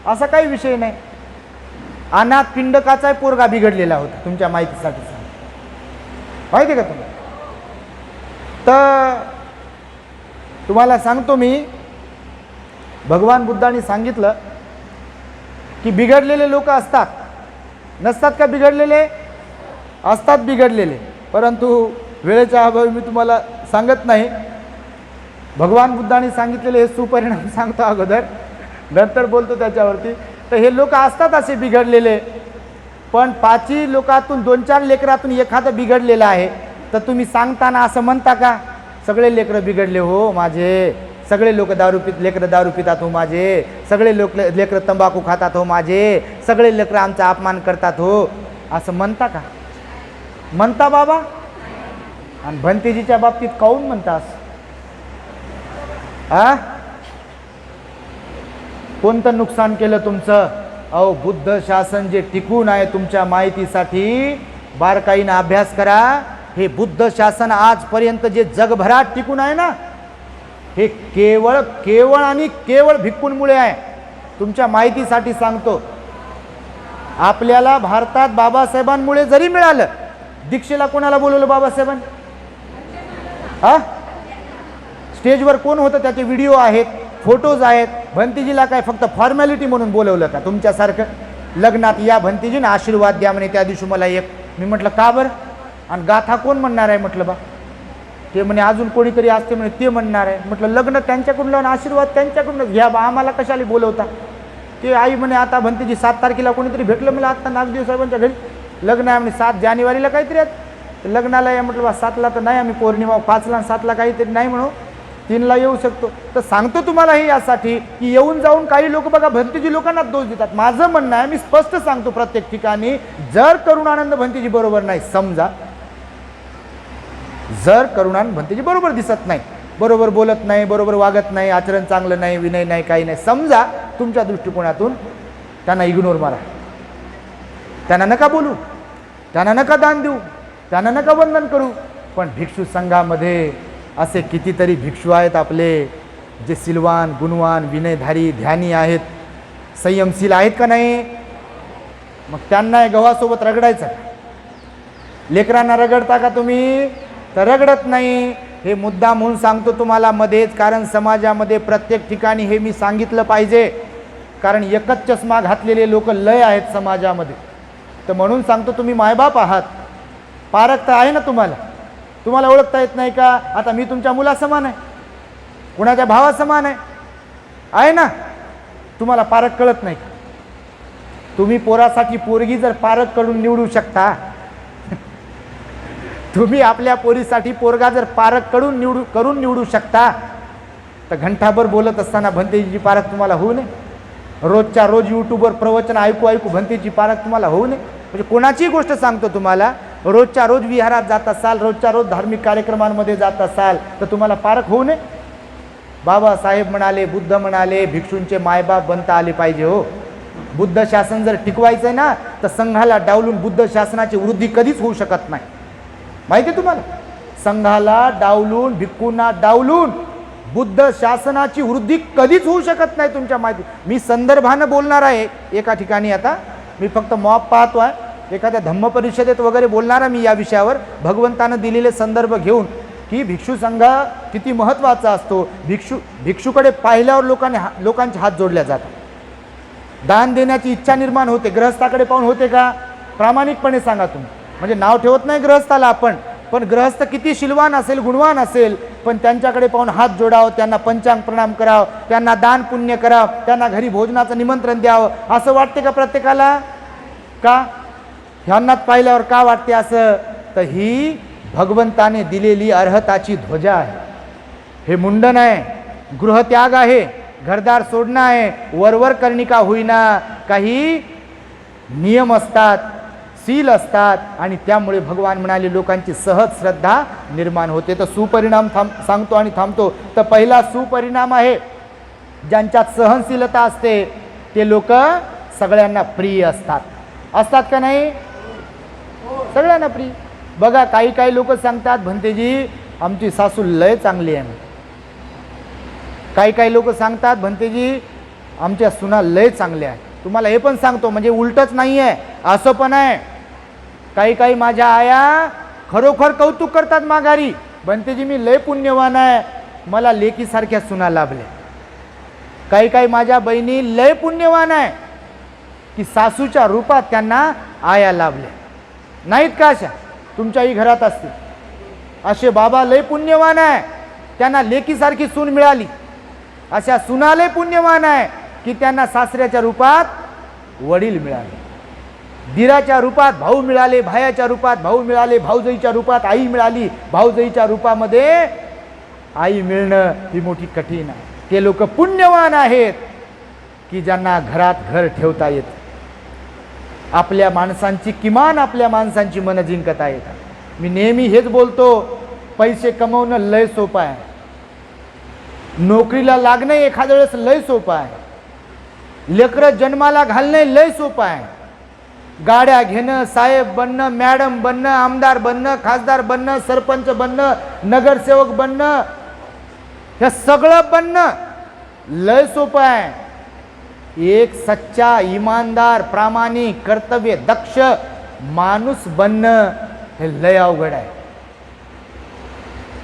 असा काही विषय नाही. अनाथ पिंडकाचाही पोरगा बिघडलेला होता, तुमच्या माहितीसाठी सांग, माहिती का तुम्हाला? तर तुम्हाला सांगतो मी, भगवान बुद्धांनी सांगितलं की बिघडलेले लोक असतात, नसतात का? बिघडलेले असतात, बिघडलेले. परंतु वेळेच्या अभावी मी तुम्हाला सांगत नाही. भगवान बुद्धांनी सांगितलेले हे सुपरिणाम सांगतो अगोदर, नंतर बोलतो त्याच्यावरती. तर हे लोक असतात असे बिघडलेले, पण 5 लोकातून 2-4 लेकरातून एखादं बिघडलेलं आहे. तर तुम्ही सांगताना असं म्हणता का सगळे लेकरं बिघडले हो माझे, सगळे लोक लेकरं दारू पितात हो माझे, सगळे लेकरं तंबाखू खातात हो माझे, सगळे लेकरं आमचा अपमान करतात हो, असं म्हणता का? म्हणता बाबा? आणि भंतेजीच्या बाबतीत काऊन म्हणतास? कोणतं नुकसान केलं तुमचं? अहो, बुद्ध शासन जे टिकून आहे, तुमच्या माहितीसाठी बारकाईनं अभ्यास करा. हे बुद्ध शासन आजपर्यंत जे जगभरात टिकून आहे ना, हे केवळ केवळ आणि केवळ भिक्खूंमुळे आहे. तुमच्या माहितीसाठी सांगतो, आपल्याला भारतात बाबासाहेबांमुळे जरी मिळालं, दीक्षेला कोणाला बोलवलं बाबासाहेबांनी? स्टेजवर कोण होतं? त्याचे व्हिडिओ आहेत, फोटोज आहेत. भंतेजीला काय फक्त फॉर्मॅलिटी म्हणून बोलवलं का? तुमच्यासारखं लग्नात या भंतेजीने आशीर्वाद द्या म्हणे त्या दिवशी मला एक. मी म्हटलं का बरं? आणि गाथा कोण म्हणणार आहे म्हटलं बा? ते म्हणे अजून कोणीतरी असते म्हणे ते म्हणणार आहे. म्हटलं लग्न त्यांच्याकडून लावून आशीर्वाद त्यांच्याकडून घ्या बा, आम्हाला कशाला बोलवता? ते आई म्हणे आता भंतेजी 7 तारखेला कोणीतरी भेटलं मला आत्ता नागदेव साहेबांच्या घरी, लग्न आहे म्हणे 7 जानेवारीला काहीतरी आहे लग्नाला आहे. म्हटलं बा 7ला तर नाही, आम्ही पौर्णिमा 5ला आणि 7ला काहीतरी नाही म्हणू, 3ला येऊ शकतो. तर सांगतो तुम्हाला हे यासाठी की येऊन जाऊन काही लोक बघा भंतेजी लोकांना दोष देतात. माझं म्हणणं आहे, मी स्पष्ट सांगतो प्रत्येक ठिकाणी, जर करुणानंद भंतेजी बरोबर नाही, समजा जर करुणानंद भंतेजी बरोबर दिसत नाही, बरोबर बोलत नाही, बरोबर वागत नाही, आचरण चांगलं नाही, विनय नाही, काही नाही, समजा तुमच्या दृष्टिकोनातून, त्यांना इग्नोर मारा, त्यांना नका बोलू, त्यांना नका दान देऊ, त्यांना नका वंदन करू. पण भिक्षू संघामध्ये असे कितीतरी भिक्षू आहेत आपले जे सिलवान, गुणवान, विनयधारी, ध्यानी आहेत, संयमशील आहेत का नाही? मग त्यांना गव्हासोबत रगडायचं. लेकरांना रगडता का तुम्ही? तर रगडत नाही. हे मुद्दा म्हणून सांगतो तुम्हाला मध्येच, कारण समाजामध्ये प्रत्येक ठिकाणी हे मी सांगितलं पाहिजे, कारण एकच चष्मा घातलेले लोक लय आहेत समाजामध्ये. तर म्हणून सांगतो, तुम्ही मायबाप आहात, पारख तर आहे ना तुम्हाला, तुम्हाला ओळखता येत नाही का? आता मी तुमच्या मुलासमान आहे, कुणाच्या भावासमान आहे ना, तुम्हाला पारख कळत नाही का? तुम्ही पोरासाठी पोरगी जर पारख करून निवडू शकता, तुम्ही आपल्या पोरीसाठी पोरगा जर पारख करून निवडू शकता, तर घंटाभर बोलत असताना भंतेजीची पारख तुम्हाला होऊ नये? रोजच्या रोज यूट्यूबवर प्रवचन ऐकू भंतेची पारख तुम्हाला होऊ नये? म्हणजे कोणाची गोष्ट सांगतो तुम्हाला, रोजच्या रोज विहारात जात असाल, रोजच्या रोज धार्मिक कार्यक्रमांमध्ये जात असाल, तर तुम्हाला पारख होऊ नये? बाबासाहेब म्हणाले, बुद्ध म्हणाले, भिक्षूंचे मायबाप बनता आले पाहिजे हो. बुद्ध शासन जर टिकवायचं आहे ना, तर संघाला डावलून बुद्ध शासनाची वृद्धी कधीच होऊ शकत नाही. माहिती आहे तुम्हाला? संघाला डावलून, भिक्खूंना डावलून बुद्ध शासनाची वृद्धी कधीच होऊ शकत नाही. तुमच्या माहिती, मी संदर्भानं बोलणार आहे एका ठिकाणी. आता मी फक्त मॉप पाहतो आहे, एखाद्या धम्म परिषदेत वगैरे बोलणार आहे मी या विषयावर, भगवंतानं दिलेले संदर्भ घेऊन, की भिक्षू संघ किती महत्त्वाचा असतो. भिक्षूकडे पाहिल्यावर लोकांचे हात जोडल्या जातात, दान देण्याची इच्छा निर्माण होते. ग्रहस्थाकडे पाहून होते का? प्रामाणिकपणे सांगा तुम्ही. म्हणजे नाव ठेवत नाही ग्रहस्थाला आपण, पण ग्रहस्थ किती शीलवान असेल, गुणवान असेल, पण त्यांच्याकडे पाहून हात जोडावं, त्यांना पंचांग प्रणाम करावं, त्यांना दान पुण्य करावं, त्यांना घरी भोजनाचं निमंत्रण द्यावं असं वाटते का प्रत्येकाला? का ह्यांनाच पाहिल्यावर का वाटते असं? तर ही भगवंताने दिलेली अर्हताची ध्वजा आहे. हे मुंडन आहे, गृहत्याग आहे, घरदार सोडणं आहे, वरवर करणी का होईना. काही नियम असतात, सील असतात आणि त्यामुळे भगवान म्हणाले लोकांची सहज श्रद्धा निर्माण होते. तर सुपरिणाम सांगतो आणि थांबतो. तर पहिला सुपरिणाम आहे, ज्यांच्यात सहनशीलता असते ते लोक सगळ्यांना प्रिय असतात. असतात का नाही? सगळ्यांना प्रिय. बघा काही काही लोक सांगतात भंतेजी आमची सासू लय चांगली आहे. काही काही लोक सांगतात भंतेजी आमच्या सुना लय चांगल्या आहे. तुम्हाला हे पण सांगतो, म्हणजे उलटच नाही आहे, असं पण आहे. काही काही माझ्या आया खरोखर कौतुक करतात माघारी, भंतेजी मी लय पुण्यवान आहे, मला लेकीसारख्या सुना लाभल्या. काही काही माझ्या बहिणी लय पुण्यवान आहे की सासूच्या रूपात त्यांना आया लाभल्या. नाहीत का अशा? तुमच्याही घरात असतील असे बाबा लय पुण्यवान आहे, त्यांना लेकीसारखी सून मिळाली. अशा सुना लय पुण्यवान आहे की त्यांना सासऱ्याच्या रूपात वडील मिळाले, दिराच्या रूपात भाऊ मिळाले, भायाच्या रूपात भाऊ मिळाले, भाऊजाईच्या रूपात आई मिळाली. भाऊजाईच्या रूपामध्ये आई मिळणं ही मोठी कठीण आहे. ते लोक पुण्यवान आहेत की ज्यांना घरात घर ठेवता येतं. आपल्या माणसांची, किमान आपल्या माणसांची मन जिंकता येतात. मी नेहमी हेच बोलतो, पैसे कमवणं लय सोपं आहे, नोकरीला लागणं एखाद्या वेळेस लय सोपं आहे, लेकरं जन्माला घालणं लय सोपं आहे, गाड्या घेणं, साहेब बनणं, मॅडम बनणं, आमदार बनणं, खासदार बनणं, सरपंच बनणं, नगरसेवक बनणं, हे सगळं बनणं लय सोपं आहे. एक सच्चा, इमानदार, प्रामाणिक, कर्तव्य दक्ष माणूस बनणं हे लय अवघड आहे.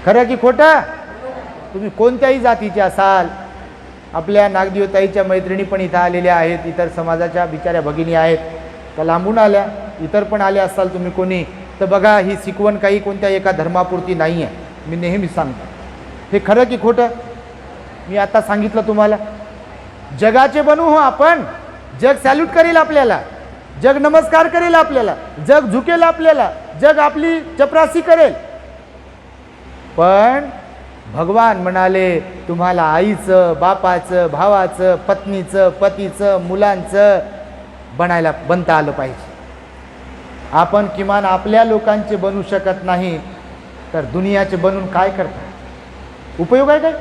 खरं की खोटं? तुम्ही कोणत्याही जातीचे असाल, आपल्या नागदेवताईच्या मैत्रिणी पण इथं आलेल्या आहेत, इतर समाजाच्या बिचाऱ्या भगिनी आहेत, त्या लांबून आल्या, इतर पण आल्या असाल तुम्ही कोणी, तर बघा ही शिकवण काही कोणत्या एका धर्मापुरती नाही आहे. मी नेहमी सांगतो, हे खरं की खोटं? मी आता सांगितलं तुम्हाला, जगाचे बनू हो आपण, जग सॅल्यूट करेल आपल्याला, जग नमस्कार करेल आपल्याला, जग झुकेल आपल्याला, जग आपली चपरासी करेल. पण भगवान म्हणाले तुम्हाला आईचं, बापाचं, भावाचं, पत्नीचं, पतीचं, मुलांचं बनता आलं पाहिजे. आपण किमान आपल्या लोकांचे बनू शकत नाही तर दुनियाचे बनून काय करता? उपयोग आहे काय?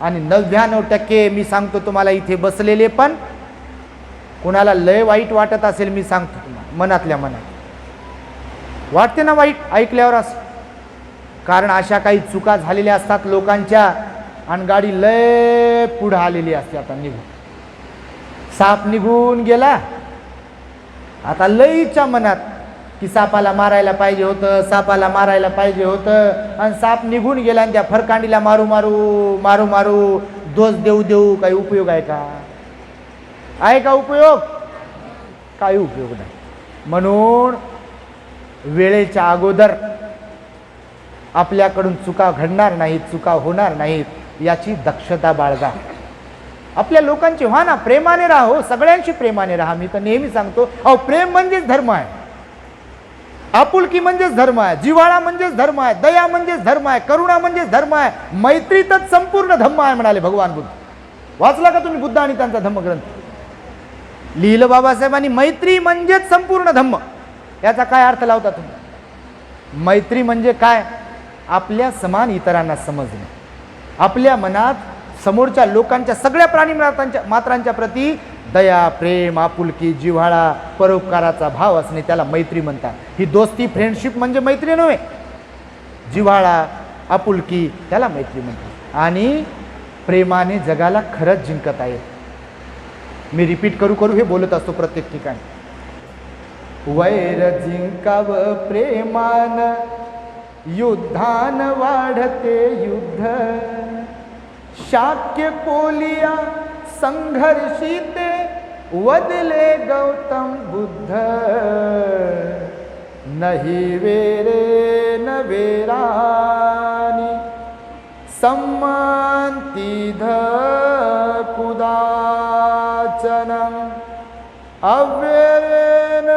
आणि 99% मी सांगतो तुम्हाला इथे बसलेले पण कोणाला लय वाईट वाटत असेल, मी सांगतो तुम्हाला, मनातल्या मनात वाटते ना वाईट ऐकल्यावर असं. कारण अशा काही चुका झालेल्या असतात लोकांच्या आणि गाडी लय पुढे आलेली असते. आता निघून साप निघून गेला, आता लईच्या मनात की सापाला मारायला पाहिजे होतं, सापाला मारायला पाहिजे होतं, आणि साप निघून गेला आणि त्या फरकांडीला मारू मारू मारू मारू दोष देऊ देऊ काही उपयोग आहे का? आहे का उपयोग? काही उपयोग नाही. म्हणून वेळेच्या अगोदर आपल्याकडून चुका घडणार नाहीत, चुका होणार नाहीत याची दक्षता बाळगा. आपल्या लोकांची व्हा ना, प्रेमाने राहा हो, सगळ्यांशी प्रेमाने राहा. मी तर नेहमी सांगतो, अहो प्रेम म्हणजेच धर्म आहे, आपुलकी म्हणजेच धर्म आहे, जिव्हाळा म्हणजेच धर्म आहे, दया म्हणजेच धर्म आहे, करुणा म्हणजेच धर्म आहे, मैत्रीतच संपूर्ण धम्म आहे म्हणाले भगवान बुद्ध. वाचला का तुम्ही बुद्ध आणि त्यांचा धम्मग्रंथ? लिहिलं बाबासाहेबांनी, मैत्री म्हणजेच संपूर्ण धम्म. याचा काय अर्थ लावता तुम्ही? मैत्री म्हणजे काय? आपल्या समान इतरांना समजणे, आपल्या मनात समोरच्या लोकांच्या, सगळ्या प्राणी मात्रांच्या प्रती दया, प्रेम, आपुलकी, जिव्हाळा, परोपकाराचा भाव असणे, त्याला मैत्री म्हणतात. ही दोस्ती, फ्रेंडशिप म्हणजे मैत्री नव्हे. जिव्हाळा, आपुलकी त्याला मैत्री म्हणतात. आणि प्रेमाने जगाला खरंच जिंकता येत. मी रिपीट करू करू हे बोलत असतो प्रत्येक ठिकाणी. वैर जिंकाव प्रेमान, युद्धान वाढते युद्ध, शाक्य कोलिया संघर्षिते, वदले गौतम बुद्ध. नहीं वेरे न वे सम्मन्तिध कुदाचनं अव्ययेन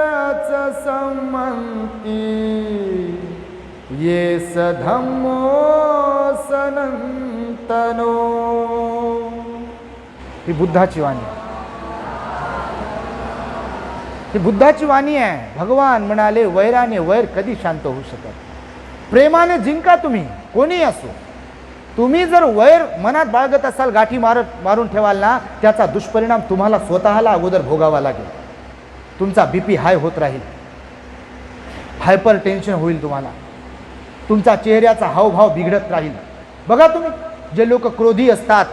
च सम्मन्ति ये स धम्मो सनातनो. ही बुद्धाची वाणी, ही बुद्धाची वाणी आहे. भगवान म्हणाले वैराने वैर कधी शांत होऊ शकत. प्रेमाने जिंका तुम्ही, कोणी असो. तुम्ही जर वैर मनात बाळगत असाल, गाठी मारून ठेवाल ना, त्याचा दुष्परिणाम तुम्हाला स्वतःला अगोदर भोगावा लागेल. तुमचा बीपी हाय होत राहील, हायपर टेन्शन होईल तुम्हाला, तुमचा चेहऱ्याचा हावभाव बिघडत राहील. बघा तुम्ही, जे लोक क्रोधी असतात,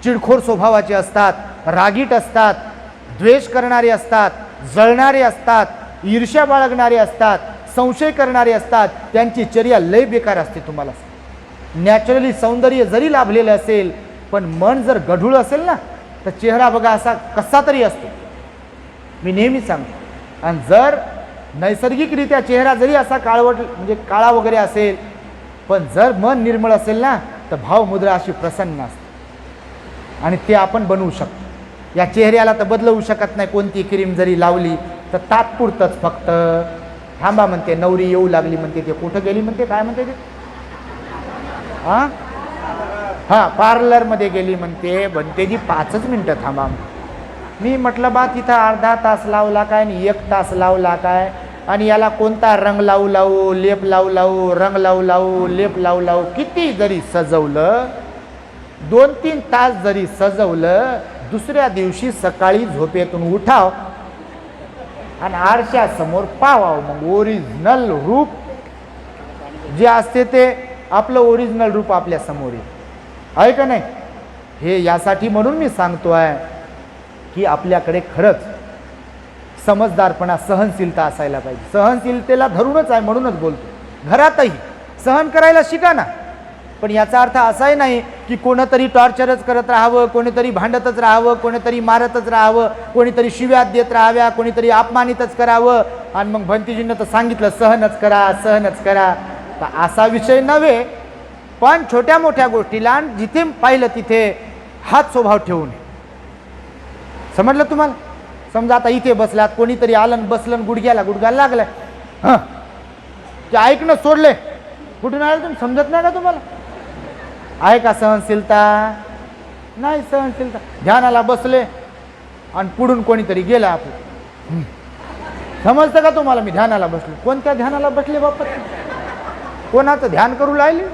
चिडखोर स्वभावाचे असतात, रागीट असतात, द्वेष करणारे असतात, जळणारे असतात, ईर्ष्या बाळगणारे असतात, संशय करणारे असतात, त्यांची चर्या लय बेकार असते. तुम्हाला नॅचरली सौंदर्य जरी लाभलेलं असेल, पण मन जर गढूळ असेल ना, तर चेहरा बघा असा कसा तरी असतो. मी नेहमी सांगतो. आणि जर नैसर्गिकरित्या चेहरा जरी असा काळवट म्हणजे काळा वगैरे असेल, पण जर मन निर्मळ असेल ना, तर भावमुद्रा अशी प्रसन्न असते. आणि ते आपण बनवू शकतो. या चेहऱ्याला तर बदलवू शकत नाही. कोणती क्रीम जरी लावली तर तात्पुरतंच फक्त. थांबा म्हणते, नवरी येऊ लागली म्हणते, ते कुठं गेली म्हणते, काय म्हणते ते, हां पार्लरमध्ये गेली म्हणते. बनते जी 5 मिनटं थांबा. मी म्हटलं बा तिथं अर्धा तास लावला काय आणि 1 तास लावला काय, आणि याला कोणता रंग लावू लावू, लेप लावू लावू, रंग लावू लावू, लेप लावू लावू, किती जरी सजवलं, 2-3 तास जरी सजवलं, दुसऱ्या दिवशी सकाळी झोपेतून उठाव आणि आरशासमोर पावाव. मग ओरिजिनल रूप जे असते ते आपलं ओरिजिनल रूप आपल्या समोर आहे का नाही. हे यासाठी म्हणून मी सांगतो आहे की आपल्याकडे खरंच समजदारपणा, सहनशीलता असायला पाहिजे. सहनशीलतेला धरूनच आहे म्हणूनच बोलतो. घरातही सहन करायला शिका ना, पण याचा अर्थ असाही नाही की कोणतरी टॉर्चरच करत राहावं, कोणीतरी भांडतच राहावं, कोणीतरी मारतच राहावं, कोणीतरी शिव्यात देत राहाव्या, कोणीतरी अपमानितच करावं. आणि मग भंतीजींना तर सांगितलं सहनच करा, सहनच करा. तर असा विषय नव्हे, पण छोट्या मोठ्या गोष्टीला जिथे पाहिलं तिथे हाच स्वभाव ठेवू नये. समजलं तुम्हाला. समजा आता इथे बसलात, कोणीतरी आलं बसलं, गुडघ्याला गुडघा लागलाय, हां ते ऐकणं सोडले, कुठून आलं तुम्ही समजत नाही का तुम्हाला. आहे का सहनशीलता? नाही सहनशीलता. ध्यानाला बसले आणि पुढून कोणीतरी गेला, आपण समजतं का तुम्हाला. मी ध्यानाला बसलो, कोणत्या ध्यानाला बसले बापा, कोणाचं ध्यान करू लागले,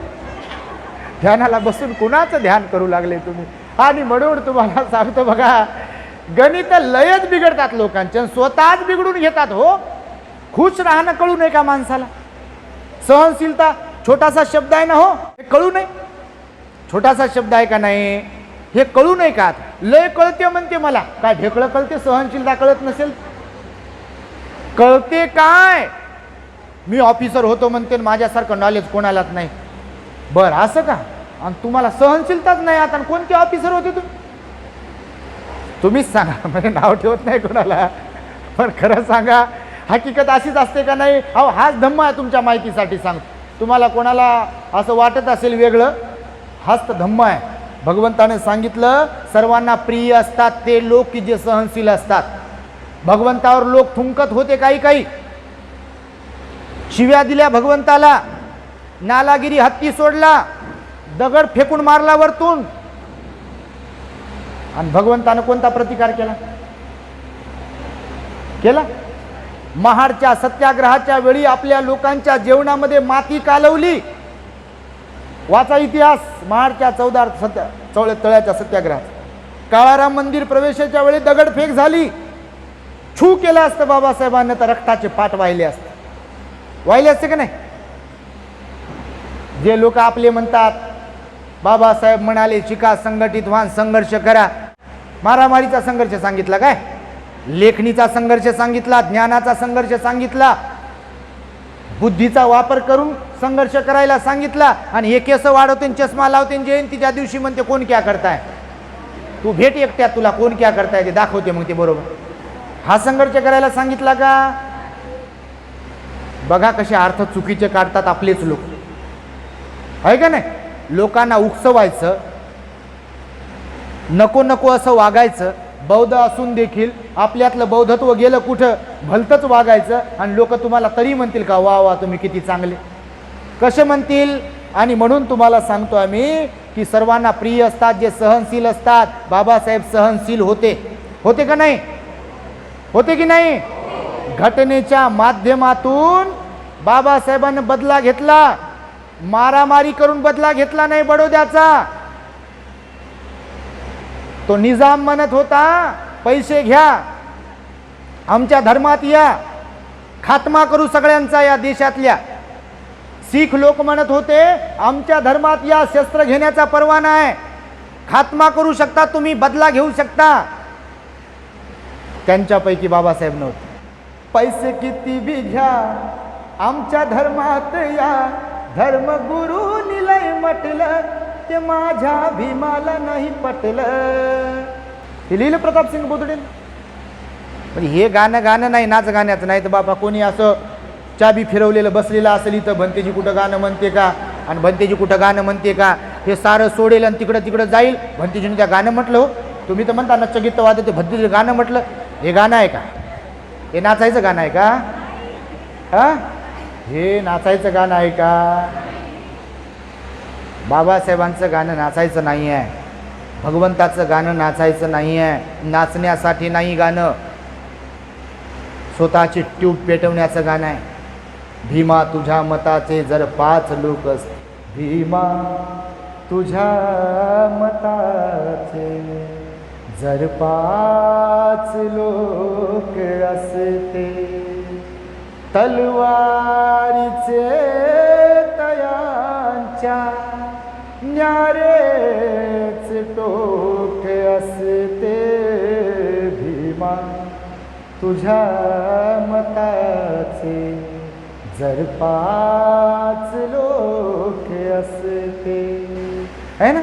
ध्यानाला बसून कोणाचं ध्यान करू लागले तुम्ही. आणि म्हणून तुम्हाला सांगतो बघा, गणित लयच बिघडतात लोकांचे, स्वतःच बिघडून घेतात. हो, खुश राहणं कळू नये का माणसाला. सहनशीलता छोटासा शब्द आहे ना, हो हे कळू नये. छोटासा शब्द आहे का नाही, हे कळू नये का. लय कळते म्हणते मला, काय ढेकळं कळते, सहनशीलता कळत नसेल. कळते काय, मी ऑफिसर होतो म्हणते, माझ्यासारखं नॉलेज कोणालाच नाही. बरं असं का, आणि तुम्हाला सहनशीलताच नाही. आता कोणते ऑफिसर होते तुम्हीच सांगा, म्हणजे नाव ठेवत नाही कोणाला, पण खरं सांगा, हकीकत अशीच असते का नाही. अहो हाच धम्म आहे, तुमच्या माहितीसाठी सांगतो. तुम्हाला कोणाला असं वाटत असेल वेगळं, हाच तर धम्म आहे. भगवंताने सांगितलं, सर्वांना प्रिय असतात ते लोक की जे सहनशील असतात. भगवंतावर लोक थुंकत होते, काही काही शिव्या दिल्या भगवंताला, नालागिरी हत्ती सोडला, दगड फेकून मारला वरतून. आणि भगवंतानं कोणता प्रतिकार केला. महाडच्या सत्याग्रहाच्या वेळी आपल्या लोकांच्या जेवणामध्ये माती कालवली. वाचा इतिहास महाडच्या 14 तळ्याच्या सत्याग्रहात. काळाराम मंदिर प्रवेशाच्या वेळी दगडफेक झाली. छू केलं असतं बाबासाहेबांना तर रक्ताचे पाट वाहिले असते का नाही. जे लोक आपले म्हणतात, बाबासाहेब म्हणाले शिका, संघटित व्हा, संघर्ष करा. मारामारीचा संघर्ष सांगितला काय, लेखणीचा संघर्ष सांगितला, ज्ञानाचा संघर्ष सांगितला, बुद्धीचा वापर करून संघर्ष करायला सांगितला. आणि हे केस वाढवते, चष्मा लावते, जयंतीच्या दिवशी म्हणते कोण क्या करताय, तू भेट एकट्यात, तुला कोण क्या करताय ते दाखवते. मग ते बरोबर हा संघर्ष करायला सांगितला का. बघा कसे अर्थ चुकीचे काढतात आपलेच लोक, आहे का नाही. लोकांना उकसवायचं, नको नको असं वागायचं. बौद्ध असून देखील आपल्यातलं बौद्धत्व गेलं कुठं, भलतंच वागायचं आणि लोक तुम्हाला तरी म्हणतील का वा वा तुम्ही किती चांगले, कसे म्हणतील. आणि म्हणून तुम्हाला सांगतो आम्ही की सर्वांना प्रिय असतात जे सहनशील असतात. बाबासाहेब सहनशील होते, होते का नाही, होते की नाही. घटनेच्या माध्यमातून बाबासाहेबांनी बदला घेतला, मारामारी करून बदला घेतला नाही बडोद्याचा. तो निजाम म्हणत होता पैसे घ्या, आमच्या धर्मात या, खात्मा करू सगळ्यांचा या देशातल्या. शीख लोक म्हणत होते आमच्या धर्मात या, शस्त्र घेण्याचा परवाना आहे, खात्मा करू शकता तुम्ही, बदला घेऊ शकता. त्यांच्यापैकी बाबासाहेब नव्हते. पैसे किती बी घ्या, आमच्या धर्मात या, धर्मगुरू लय म्हटलं, ते माझ्या भीमाला नाही पटलं. हे लिहिलं प्रतापसिंग बुदडे. म्हणजे हे गाणं नाही, नाच गाण्याचं नाही तर बाबा कोणी असं चाबी फिरवलेलं बसलेलं असेल इथं, भंतेजी कुठं गाणं म्हणते का आणि भंतेजी कुठं गाणं म्हणते का, हे सारं सोडेल आणि तिकडं जाईल. भंतेजीने त्या गाणं म्हटलं हो, तुम्ही तर म्हणता नच्चगीत वाद ते भंतेजी गाणं म्हटलं. हे गाणं आहे का, हे नाचायचं गाणं आहे का, हा हे नाचायचं गाणं आहे का. बाबासाहेबांचं गाणं नाचायचं नाही आहे, भगवंताचं गाणं नाचायचं नाही आहे. नाचण्यासाठी नाही गाणं, स्वतःची ट्यूब पेटवण्याचं गाणं आहे. भीमा तुझ्या मताचे जर 5 लोक असते, भीमा तुझ्या मताचे जर 5 लोक असते, तलवारीचे तयांच्या न्यारेच टोक असते. भीमा तुझ्या मताचे जर 5 लोक असते. है ना.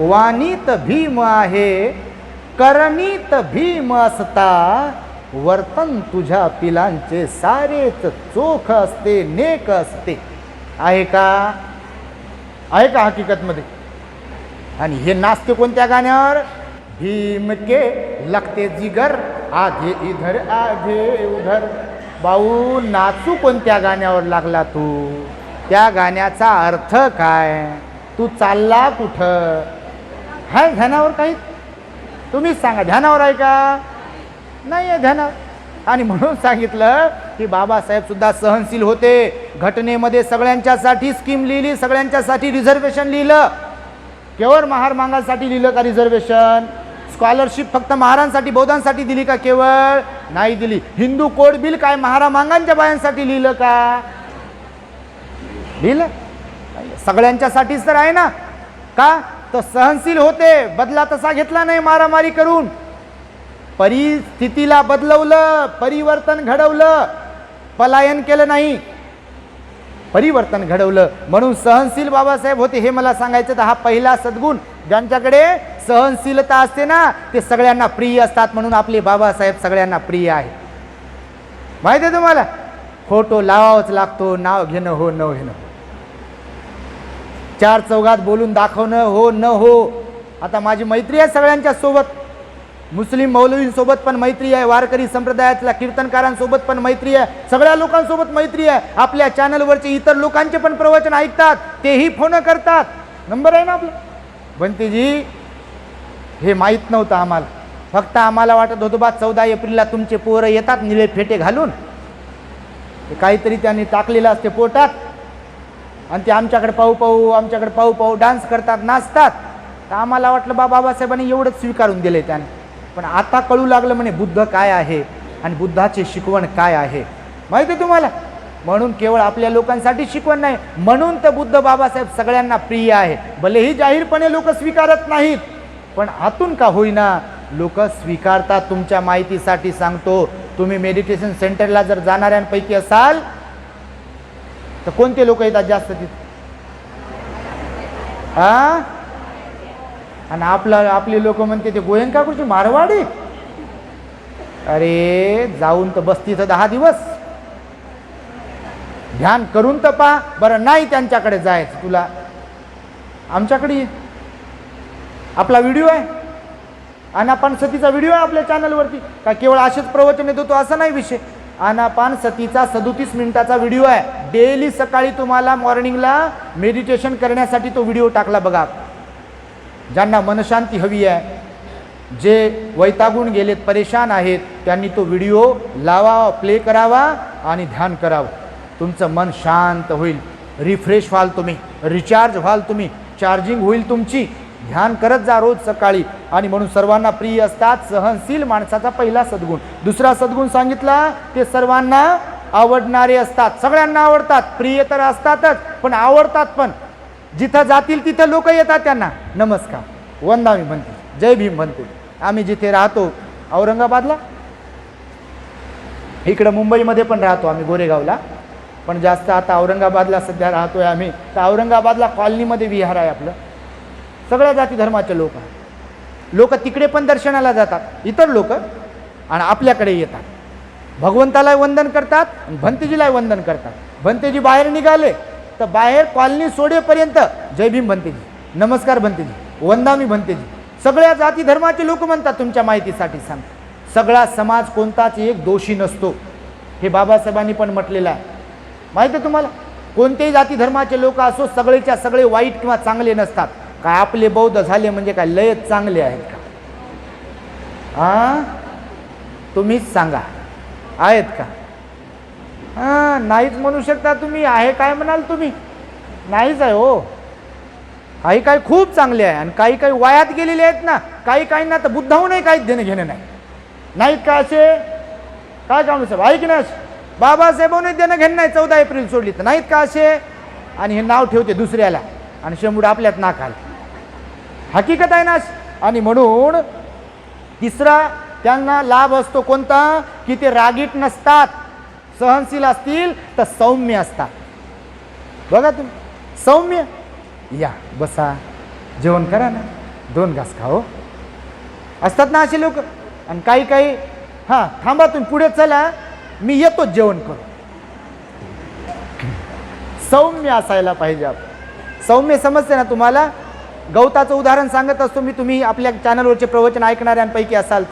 वाणीत भीम आहे, करणीत भीम असता, वर्तन तुझ्या पिलांचे सारेच चोख असते, नेक असते. आहे का, आहे का हकीकतमध्ये. आणि हे नाचते कोणत्या गाण्यावर, भीम के लगते जिगर आधे इधर आधे उधर. भाऊ नाचू कोणत्या गाण्यावर लागला तू, त्या गाण्याचा अर्थ काय, तू चालला कुठं, हा ध्यानावर काही तुम्हीच सांगा, ध्यानावर आहे का, नाही आहे ध्यानावर. आणि म्हणून सांगितलं की बाबासाहेब सुद्धा सहनशील होते. घटनेमध्ये सगळ्यांच्यासाठी स्कीम लिहिली, सगळ्यांच्यासाठी रिझर्वेशन लिहिलं. केवळ महार मागांसाठी लिहिलं का रिझर्वेशन, स्कॉलरशिप फक्त महारांसाठी बौद्धांसाठी दिली का, केवळ नाही दिली. हिंदू कोड बिल काय महारा मांगांच्या बायांसाठी लिहिलं का, लिहिलं सगळ्यांच्यासाठीच तर आहे ना. का तर सहनशील होते, बदला तसा घेतला नाही मारामारी करून. परिस्थितीला बदलवलं, परिवर्तन घडवलं, पलायन केलं नाही, परिवर्तन घडवलं. म्हणून सहनशील बाबासाहेब होते. हे मला सांगायचं तर हा पहिला सद्गुण, ज्यांच्याकडे सहनशीलता असते ना ते सगळ्यांना प्रिय असतात. म्हणून आपले बाबासाहेब सगळ्यांना प्रिय आहे. माहिती आहे तुम्हाला, फोटो लावावाच लागतो, नाव घेणं हो न घेणं, 4 चौघात बोलून दाखवणं हो न हो. आता माझी मैत्री आहे सगळ्यांच्या सोबत, मुस्लिम मौलवींसोबत पण मैत्री आहे, वारकरी संप्रदायातल्या कीर्तनकारांसोबत पण मैत्री आहे, सगळ्या लोकांसोबत मैत्री आहे. आपल्या चॅनलवरचे इतर लोकांचे पण प्रवचन ऐकतात, तेही फोन करतात. नंबर आहे ना आपला. भंतेजी हे माहीत नव्हतं आम्हाला, फक्त आम्हाला वाटत होतं बा 14 एप्रिलला तुमचे पोरं येतात निळे फेटे घालून, काहीतरी त्यांनी टाकलेलं असते पोटात आणि ते आमच्याकडे पाहू पाहू डान्स करतात, नाचतात. तर आम्हाला वाटलं बाबासाहेबांनी एवढंच स्वीकारून दिले त्याने. पण आता कळू लागलं म्हणे बुद्ध काय आहे आणि बुद्धाची शिकवण काय आहे, माहिती आहे तुम्हाला. म्हणून केवळ आपल्या लोकांसाठी शिकवण नाही, म्हणून तर बुद्ध बाबासाहेब सगळ्यांना प्रिय आहे. भलेही जाहीरपणे लोक स्वीकारत नाहीत, पण आतून का होईना लोक स्वीकारतात. तुमच्या माहितीसाठी सांगतो, तुम्ही मेडिटेशन सेंटरला जर जाणाऱ्यांपैकी असाल तर कोणते लोक येतात जास्त तिथे, हा. आणि आपले लोक म्हणते ते गोयंका कुठची मारवाडी. अरे जाऊन तर बसती तर 10 दिवस, ध्यान करून तर पहा बरं. नाही त्यांच्याकडे जायचं तुला, आमच्याकडे ये. आपला व्हिडिओ आहे, आनापानसतीचा व्हिडिओ आहे आपल्या चॅनलवरती. का केवळ असेच प्रवचन देतो असा नाही विषय. आनापानसतीचा 37 मिनिटाचा व्हिडिओ आहे. डेली सकाळी तुम्हाला मॉर्निंगला मेडिटेशन करण्यासाठी तो व्हिडिओ टाकला बघा. ज्यांना मनशांती हवी आहे, जे वैतागून गेलेत, परेशान आहेत, त्यांनी तो व्हिडिओ लावावा, प्ले करावा आणि ध्यान करावं. तुमचं मन शांत होईल, रिफ्रेश व्हाल तुम्ही, रिचार्ज व्हाल तुम्ही, चार्जिंग होईल तुमची. ध्यान करत जा रोज सकाळी. आणि म्हणून सर्वांना प्रिय असतात सहनशील माणसाचा पहिला सद्गुण. दुसरा सद्गुण सांगितला ते सर्वांना आवडणारे असतात. सगळ्यांना आवडतात, प्रिय तर असतातच पण आवडतात पण. जिथं जातील तिथं लोक येतात त्यांना नमस्कार वंदामी म्हणते, जय भीम म्हणते. आम्ही जिथे राहतो औरंगाबादला, इकडं मुंबईमध्ये पण राहतो आम्ही गोरेगावला, पण जास्त आता औरंगाबादला सध्या राहतोय आम्ही. तर औरंगाबादला कॉलनीमध्ये विहार आहे आपलं. सगळ्या जाती धर्माचे लोक तिकडे पण दर्शनाला जातात, इतर लोक, आणि आपल्याकडे येतात. भगवंताला वंदन करतात आणि भंतेजीला वंदन करतात. भंतेजी बाहेर निघाले तर बाहेर कॉलनी सोडेपर्यंत जय भीम भंतेजी, नमस्कार भंतेजी, वंदामी भंतेजी. सगळ्या जाती धर्माचे लोक म्हणतात. तुमच्या माहितीसाठी सांग, सगळा समाज कोणताच एक दोषी नसतो. हे बाबासाहेबांनी पण म्हटलेलं आहे. माहिती आहे तुम्हाला, कोणतेही जाती धर्माचे लोक असो, सगळेच्या सगळे वाईट किंवा चांगले नसतात. काय आपले बौद्ध झाले म्हणजे काय लयच चांगले आहेत का? तुम्हीच सांगा, आहेत का? नाहीच म्हणू शकता तुम्ही. आहे काय म्हणाल तुम्ही? नाहीच आहे हो. काही काही खूप चांगले आहे आणि काही काही वायात गेलेले आहेत ना. काही काहींना तर बुद्धाहूनही काहीच देणं घेणं नाही. नाहीत का असे? काय काढू साहेब, ऐक ना, बाबासाहेबांनी देणं घेणं नाही. 14 एप्रिल सोडली तर नाहीत का असे? आणि हे नाव ठेवते दुसऱ्याला आणि शेंबूड आपल्यात नाकाल. हकीकत आहे ना. आणि म्हणून तिसरा त्यांना लाभ असतो कोणता? की ते रागीट नसतात, सहनशील असतील तर सौम्य असतात. बघा तुम्ही, सौम्य. या बसा, जेवण करा ना, 2 घास खाओ. असतात ना असे लोक. आणि काही काही थांबा तुम्ही पुढे चला, मी येतो जेवण करू. सौम्य असायला पाहिजे आपण. सौम्य समजते ना तुम्हाला? गवताचं उदाहरण सांगत असतो मी. तुम्ही आपल्या चॅनलवरचे प्रवचन ऐकणाऱ्यांपैकी असाल.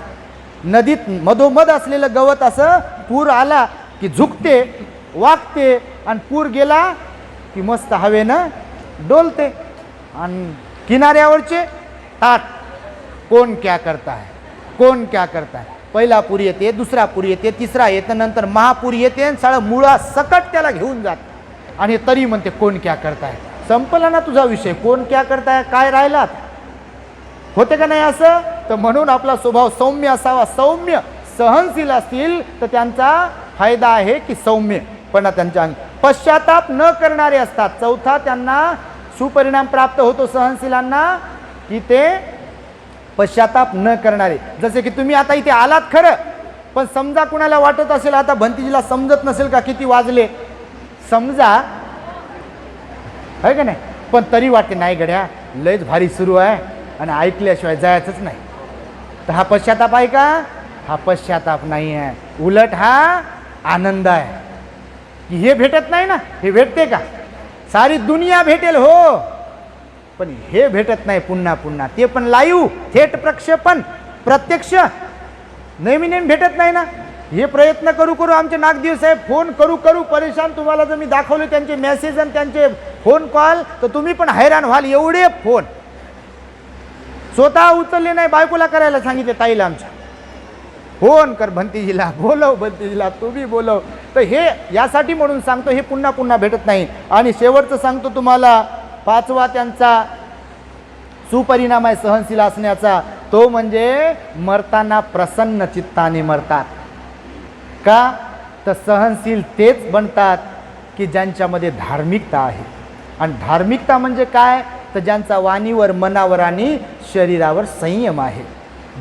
नदीत मधोमध असलेलं गवत असं पूर आला की झुकते, वागते, आणि पूर गेला की मस्त हवेनं डोलते. आणि किनाऱ्यावरचे ताट, कोण क्या करता है, कोण क्या करता है. पहिला पूर येते, दुसरा पूर येते, तिसरा येतं, नंतर महापूर येते आणि सगळं मुळा सकट त्याला घेऊन जात. आणि तरी म्हणते कोण क्या करताय. संपला ना तुझा विषय. कोण क्या करताय, काय राहिलात? होते का नाही असं? तर म्हणून आपला स्वभाव सौम्य असावा. सौम्य सहनशील असतील तर त्यांचा फायदा आहे की सौम्यपणा त्यांच्या अंगी. पश्चाताप न करणारे असतात. चौथा त्यांना सुपरिणाम प्राप्त होतो सहनशीलांना, की ते पश्चाताप न करणारे. जसे की तुम्ही आता इथे आलात खरं, पण समजा कुणाला वाटत असेल आता भंतीजीला समजत नसेल का किती वाजले, समजा आहे का नाही, पण तरी वाटते नाही गड्या लयच भारी सुरू आहे आणि ऐकल्याशिवाय जायचंच नाही. तर हा पश्चाताप आहे का? हा पश्चाताप नाही आहे. उलट हा आनंद आहे की हे भेटत नाही ना, हे भेटते का? सारी दुनिया भेटेल हो, पण हे भेटत नाही पुन्हा पुन्हा. ते पण लाईव्ह, थेट प्रक्षेपण, प्रत्यक्ष नेहमी भेटत नाही ना. हे प्रयत्न करू करू आमचे नागदेव साहेब फोन करू करू परेशान. तुम्हाला जर मी दाखवले त्यांचे मेसेज आणि त्यांचे फोन कॉल तर तुम्ही पण हैराण व्हाल. एवढे फोन स्वतः उचलले नाही, बायकोला करायला सांगितले ताईला आमच्या, फोन कर भंतीजीला, बोलव भंतीजीला, तुम्ही बोलव. तर हे यासाठी म्हणून सांगतो, हे पुन्हा पुन्हा भेटत नाही. आणि शेवटचं सांगतो तुम्हाला, 5वा त्यांचा सुपरिणाम आहे सहनशील असण्याचा, तो म्हणजे मरताना प्रसन्न चित्ताने मरतात. का? तर सहनशील तेच बनतात की ज्यांच्यामध्ये धार्मिकता आहे. आणि धार्मिकता म्हणजे काय? तर ज्यांचा वाणीवर, मनावर आणि शरीरावर संयम आहे.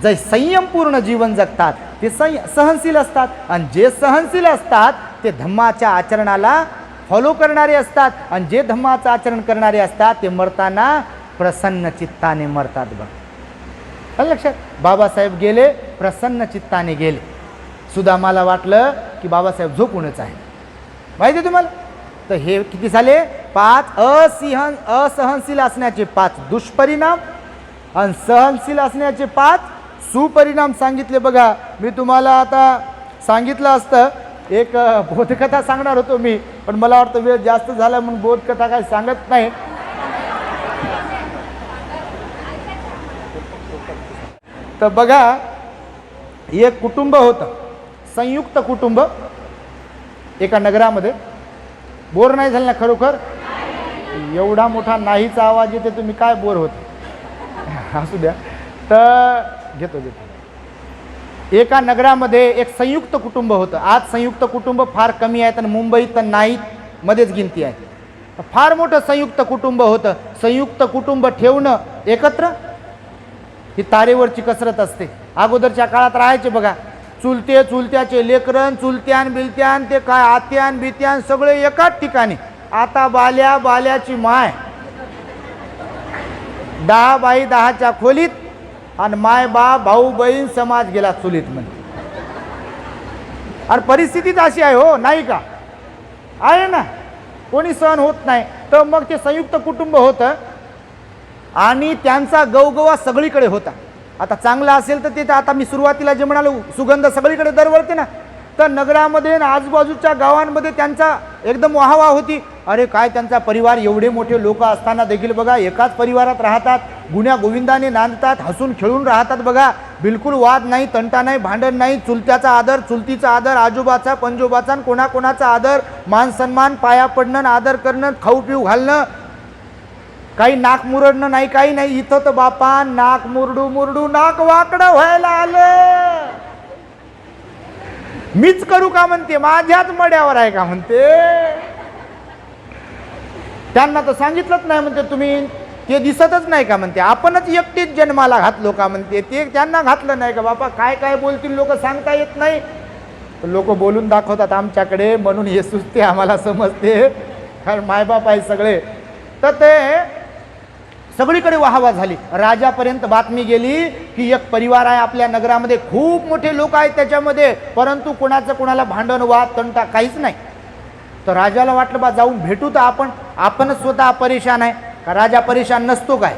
जे संयमपूर्ण जीवन जगतात ते सहनशील असतात. आणि जे सहनशील असतात ते धम्माच्या आचरणाला फॉलो करणारे असतात. आणि जे धम्माचं आचरण करणारे असतात ते मरताना प्रसन्न चित्ताने मरतात. बघ लक्षात, बाबासाहेब गेले प्रसन्न चित्ताने गेले. सुद्धा मला वाटलं की बाबासाहेब झोपूनच आहे. माहिती आहे तुम्हाला? तर हे किती झाले? 5 असहनशील असण्याचे 5 दुष्परिणाम आणि सहनशील असण्याचे 5 सुपरिणाम सांगितले. बघा, मी तुम्हाला आता सांगितलं असतं, एक बोधकथा सांगणार होतो मी, पण मला वाटतं वेळ जास्त झाला म्हणून बोधकथा काय सांगत नाही. तर बघा, एक कुटुंब होतं, संयुक्त कुटुंब एका नगरामध्ये. बोर नाही झालं ना खरोखर? एवढा मोठा नाहीचा आवाज येते, तुम्ही काय बोर होत? असू द्या. तर घेतो. एका नगरामध्ये एक संयुक्त कुटुंब होतं. आज संयुक्त कुटुंब फार कमी आहेत आणि मुंबईत तर नाहीत मध्येच गिनती आहे. फार मोठं संयुक्त कुटुंब होतं. संयुक्त कुटुंब ठेवणं एकत्र ही तारेवरची कसरत असते. अगोदरच्या काळात राहायचे बघा, चुलत्याचे लेकरन, चुलत्यान बिलत्यान, ते काय आत्यान बित्यान सगळे एकाच ठिकाणी. आता बाल्याची माय 10 बाई 10च्या खोलीत आणि माय बाप भाऊ बहीण समाज गेला चुलीत म्हणजे. आणि परिस्थितीच अशी आहे हो, नाही का? आहे ना, कोणी सहन होत नाही. तर मग ते संयुक्त कुटुंब होतं आणि त्यांचा गवगवा सगळीकडे होता. आता चांगलं असेल तर ते आता मी सुरुवातीला जे म्हणालो, सुगंध सगळीकडे दरवळते ना, तर नगरामध्ये आणि आजूबाजूच्या गावांमध्ये त्यांचा एकदम वाहवा होती. अरे काय त्यांचा परिवार, एवढे मोठे लोक असताना देखील बघा एकाच परिवारात राहतात, गुण्या गोविंदाने नांदतात, हसून खेळून राहतात. बघा, बिलकुल वाद नाही, तंटा नाही, भांडण नाही, चुलत्याचा आदर, चुलतीचा आदर, आजोबाचा पंजोबाचा कोणाकोणाचा आदर, मान सन्मान, पाया पडणं, आदर करणं, खाऊ पिऊ घालणं, काही नाक मुरडणं नाही, काही नाही. इथं तर बापा नाक मुरडू नाक वाकडं व्हायला आलं. मीच करू का म्हणते, माझ्याच मड्यावर आहे का म्हणते. त्यांना तर सांगितलंच नाही म्हणते, तुम्ही ते दिसतच नाही का म्हणते, आपणच एकटीच जन्माला घातलो का म्हणते. ते त्यांना घातलं नाही का बापा, काय काय बोलतील लोक सांगता येत नाही. लोक बोलून दाखवतात आमच्याकडे, म्हणून हे सुचते आम्हाला समजते, कारण मायबाप आहे सगळे. तर ते सगळीकडे वाहवा झाली. राजापर्यंत बातमी गेली की एक परिवार आहे आपल्या नगरामध्ये, खूप मोठे लोक आहेत त्याच्यामध्ये, परंतु कोणाचं कोणाला भांडण वाद तंटा काहीच नाही. तर राजाला वाटलं बा जाऊन भेटू तर आपणच स्वतः परेशान आहे का. राजा परेशान नसतो काय?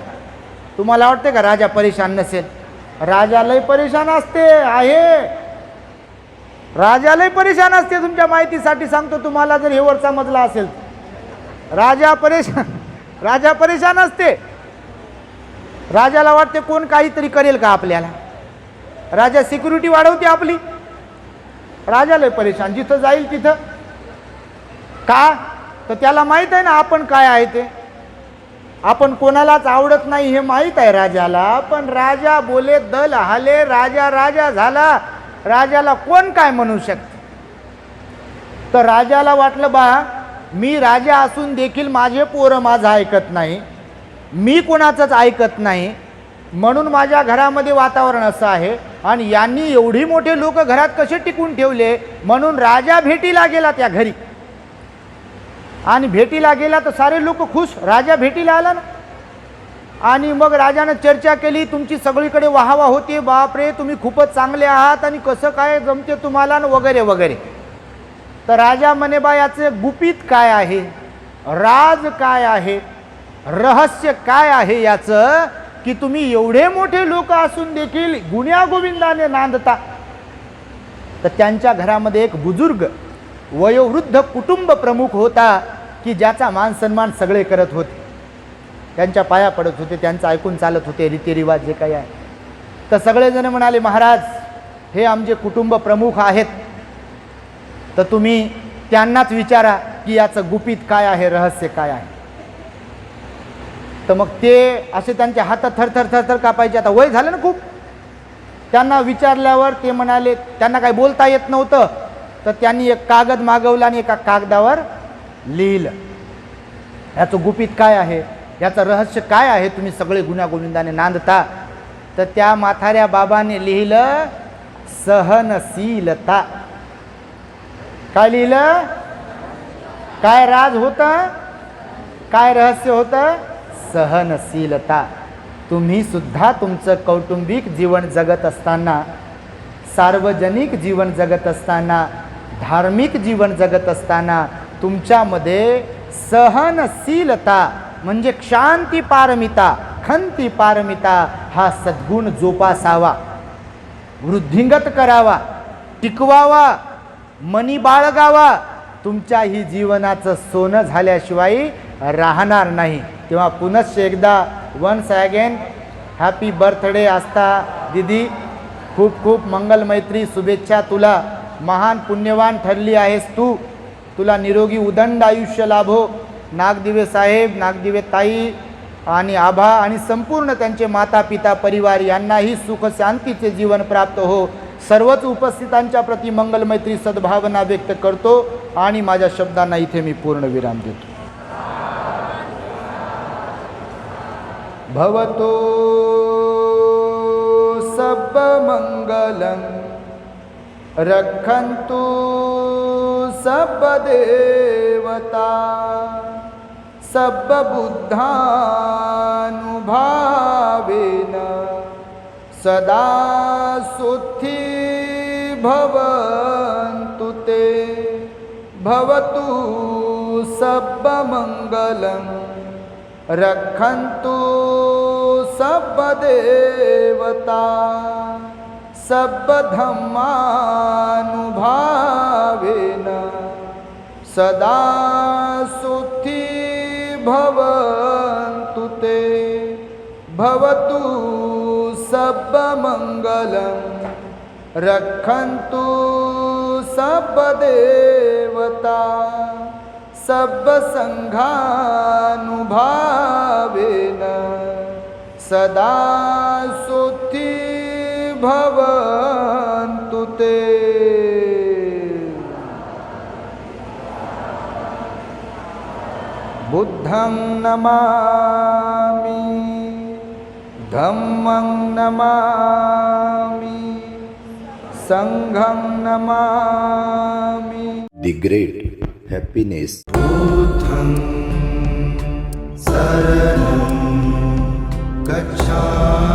तुम्हाला वाटते का राजा परेशान नसेल? राजा लय परेशान असते आहे, राजा लय परेशान असते. तुमच्या माहितीसाठी सांगतो तुम्हाला, जर हे वर समजला असेल, राजा परेशान असते. राजाला वाटते कोण काहीतरी करेल का आपल्याला, राजा सिक्युरिटी वाढवते आपली. राजा लय परेशान, जिथं जाईल तिथं. का तर त्याला माहित आहे ना आपण काय आहे ते. आपण कोणालाच आवडत नाही हे माहित आहे राजाला, पण राजा बोले दल हाले, राजा झाला, राजाला कोण काय म्हणू शकते. तर राजाला वाटलं बा मी राजा असून देखील माझे पोरं माझं ऐकत नाही, मी कोणाचंच ऐकत नाही, म्हणून माझ्या घरामध्ये वातावरण असं आहे. आणि यांनी एवढी मोठे लोक घरात कसे टिकून ठेवले, म्हणून राजा भेटीला गेला त्या घरी. आणि भेटीला गेला तर सारे लोक खुश, राजा भेटीला आला ना. आणि मग राजानं चर्चा केली, तुमची सगळीकडे वाहवा होती, बापरे तुम्ही खूपच चांगले आहात आणि कसं काय जमते तुम्हाला वगैरे वगैरे. तर राजा म्हणे बा याचे गुपित काय आहे, राज काय आहे, रहस्य काय आहे याचं, की तुम्ही एवढे मोठे लोक असून देखील गुण्या गोविंदाने नांदता. तर त्यांच्या घरामध्ये एक बुजुर्ग वयोवृद्ध कुटुंब प्रमुख होता की ज्याचा मान सन्मान सगळे करत होते, त्यांच्या पाया पडत होते, त्यांचं ऐकून चालत होते रीतिरिवाज जे काही आहे. तर सगळेजण म्हणाले महाराज हे आमचे कुटुंब प्रमुख आहेत, तर तुम्ही त्यांनाच विचारा की याचं गुपित काय आहे, रहस्य काय आहे. तर मग ते असे त्यांचे हात थरथर कापायचे. आता वय झालं ना खूप. त्यांना विचारल्यावर ते म्हणाले, त्यांना काही बोलता येत नव्हतं, तर त्यांनी एक कागद मागवला आणि एका कागदावर लिहिलं याचं गुपित काय आहे, याचं रहस्य काय आहे, तुम्ही सगळे गुण्यागोविंदाने नांदता. तर त्या म्हाताऱ्या बाबाने लिहिलं सहनशीलता. काय लिहिलं, काय राज होतं, काय रहस्य होतं, सहनशीलता. तुम्ही सुद्धा तुमचं कौटुंबिक जीवन जगत असताना, सार्वजनिक जीवन जगत असताना, धार्मिक जीवन जगत असताना तुमच्यामध्ये सहनशीलता म्हणजे क्षांती पारमिता, खंती पारमिता हा सद्गुण जोपासावा, वृद्धिंगत करावा, टिकवावा, मनी बाळगावा. तुमच्या ही जीवनाचं सोनं झाल्याशिवाय राहणार नाही. तेव्हा पुनश्च एकदा वन्स अगेन हॅपी बर्थडे आस्था दीदी. खूप खूप मंगल मैत्री शुभेच्छा तुला. महान पुण्यवान ठरली आहेस तू. तुला निरोगी उदंड आयुष्य लाभो. नागदिवे साहेब, नागदिवे ताई आणि आभा आणि संपूर्ण त्यांचे माता पिता परिवार यांनाही सुख शांतीचे जीवन प्राप्त हो. सर्वच उपस्थितांच्या प्रती मंगल मैत्री सद्भावना व्यक्त करतो आणि माझ्या शब्दांना इथे मी पूर्ण विराम देतो. भवतो सब मंगलं रक्षन्तु सब देवता सब बुद्धानुभावेन सदा सुखी भवन्तु ते. भवतु सब मंगलं रक्षन्तु सब देवता सब धम्मानुभावेन सदा सुखी भवन्तु ते. भवतु सब मंगलं रक्षन्तु सब देवता सब संघानुभावेन सदा सुखी भवन्तु ते. बुद्धं नमामि, धम्मं नमामि, संघं नमामि. The great happiness. बुद्धं शरणं गच्छामि.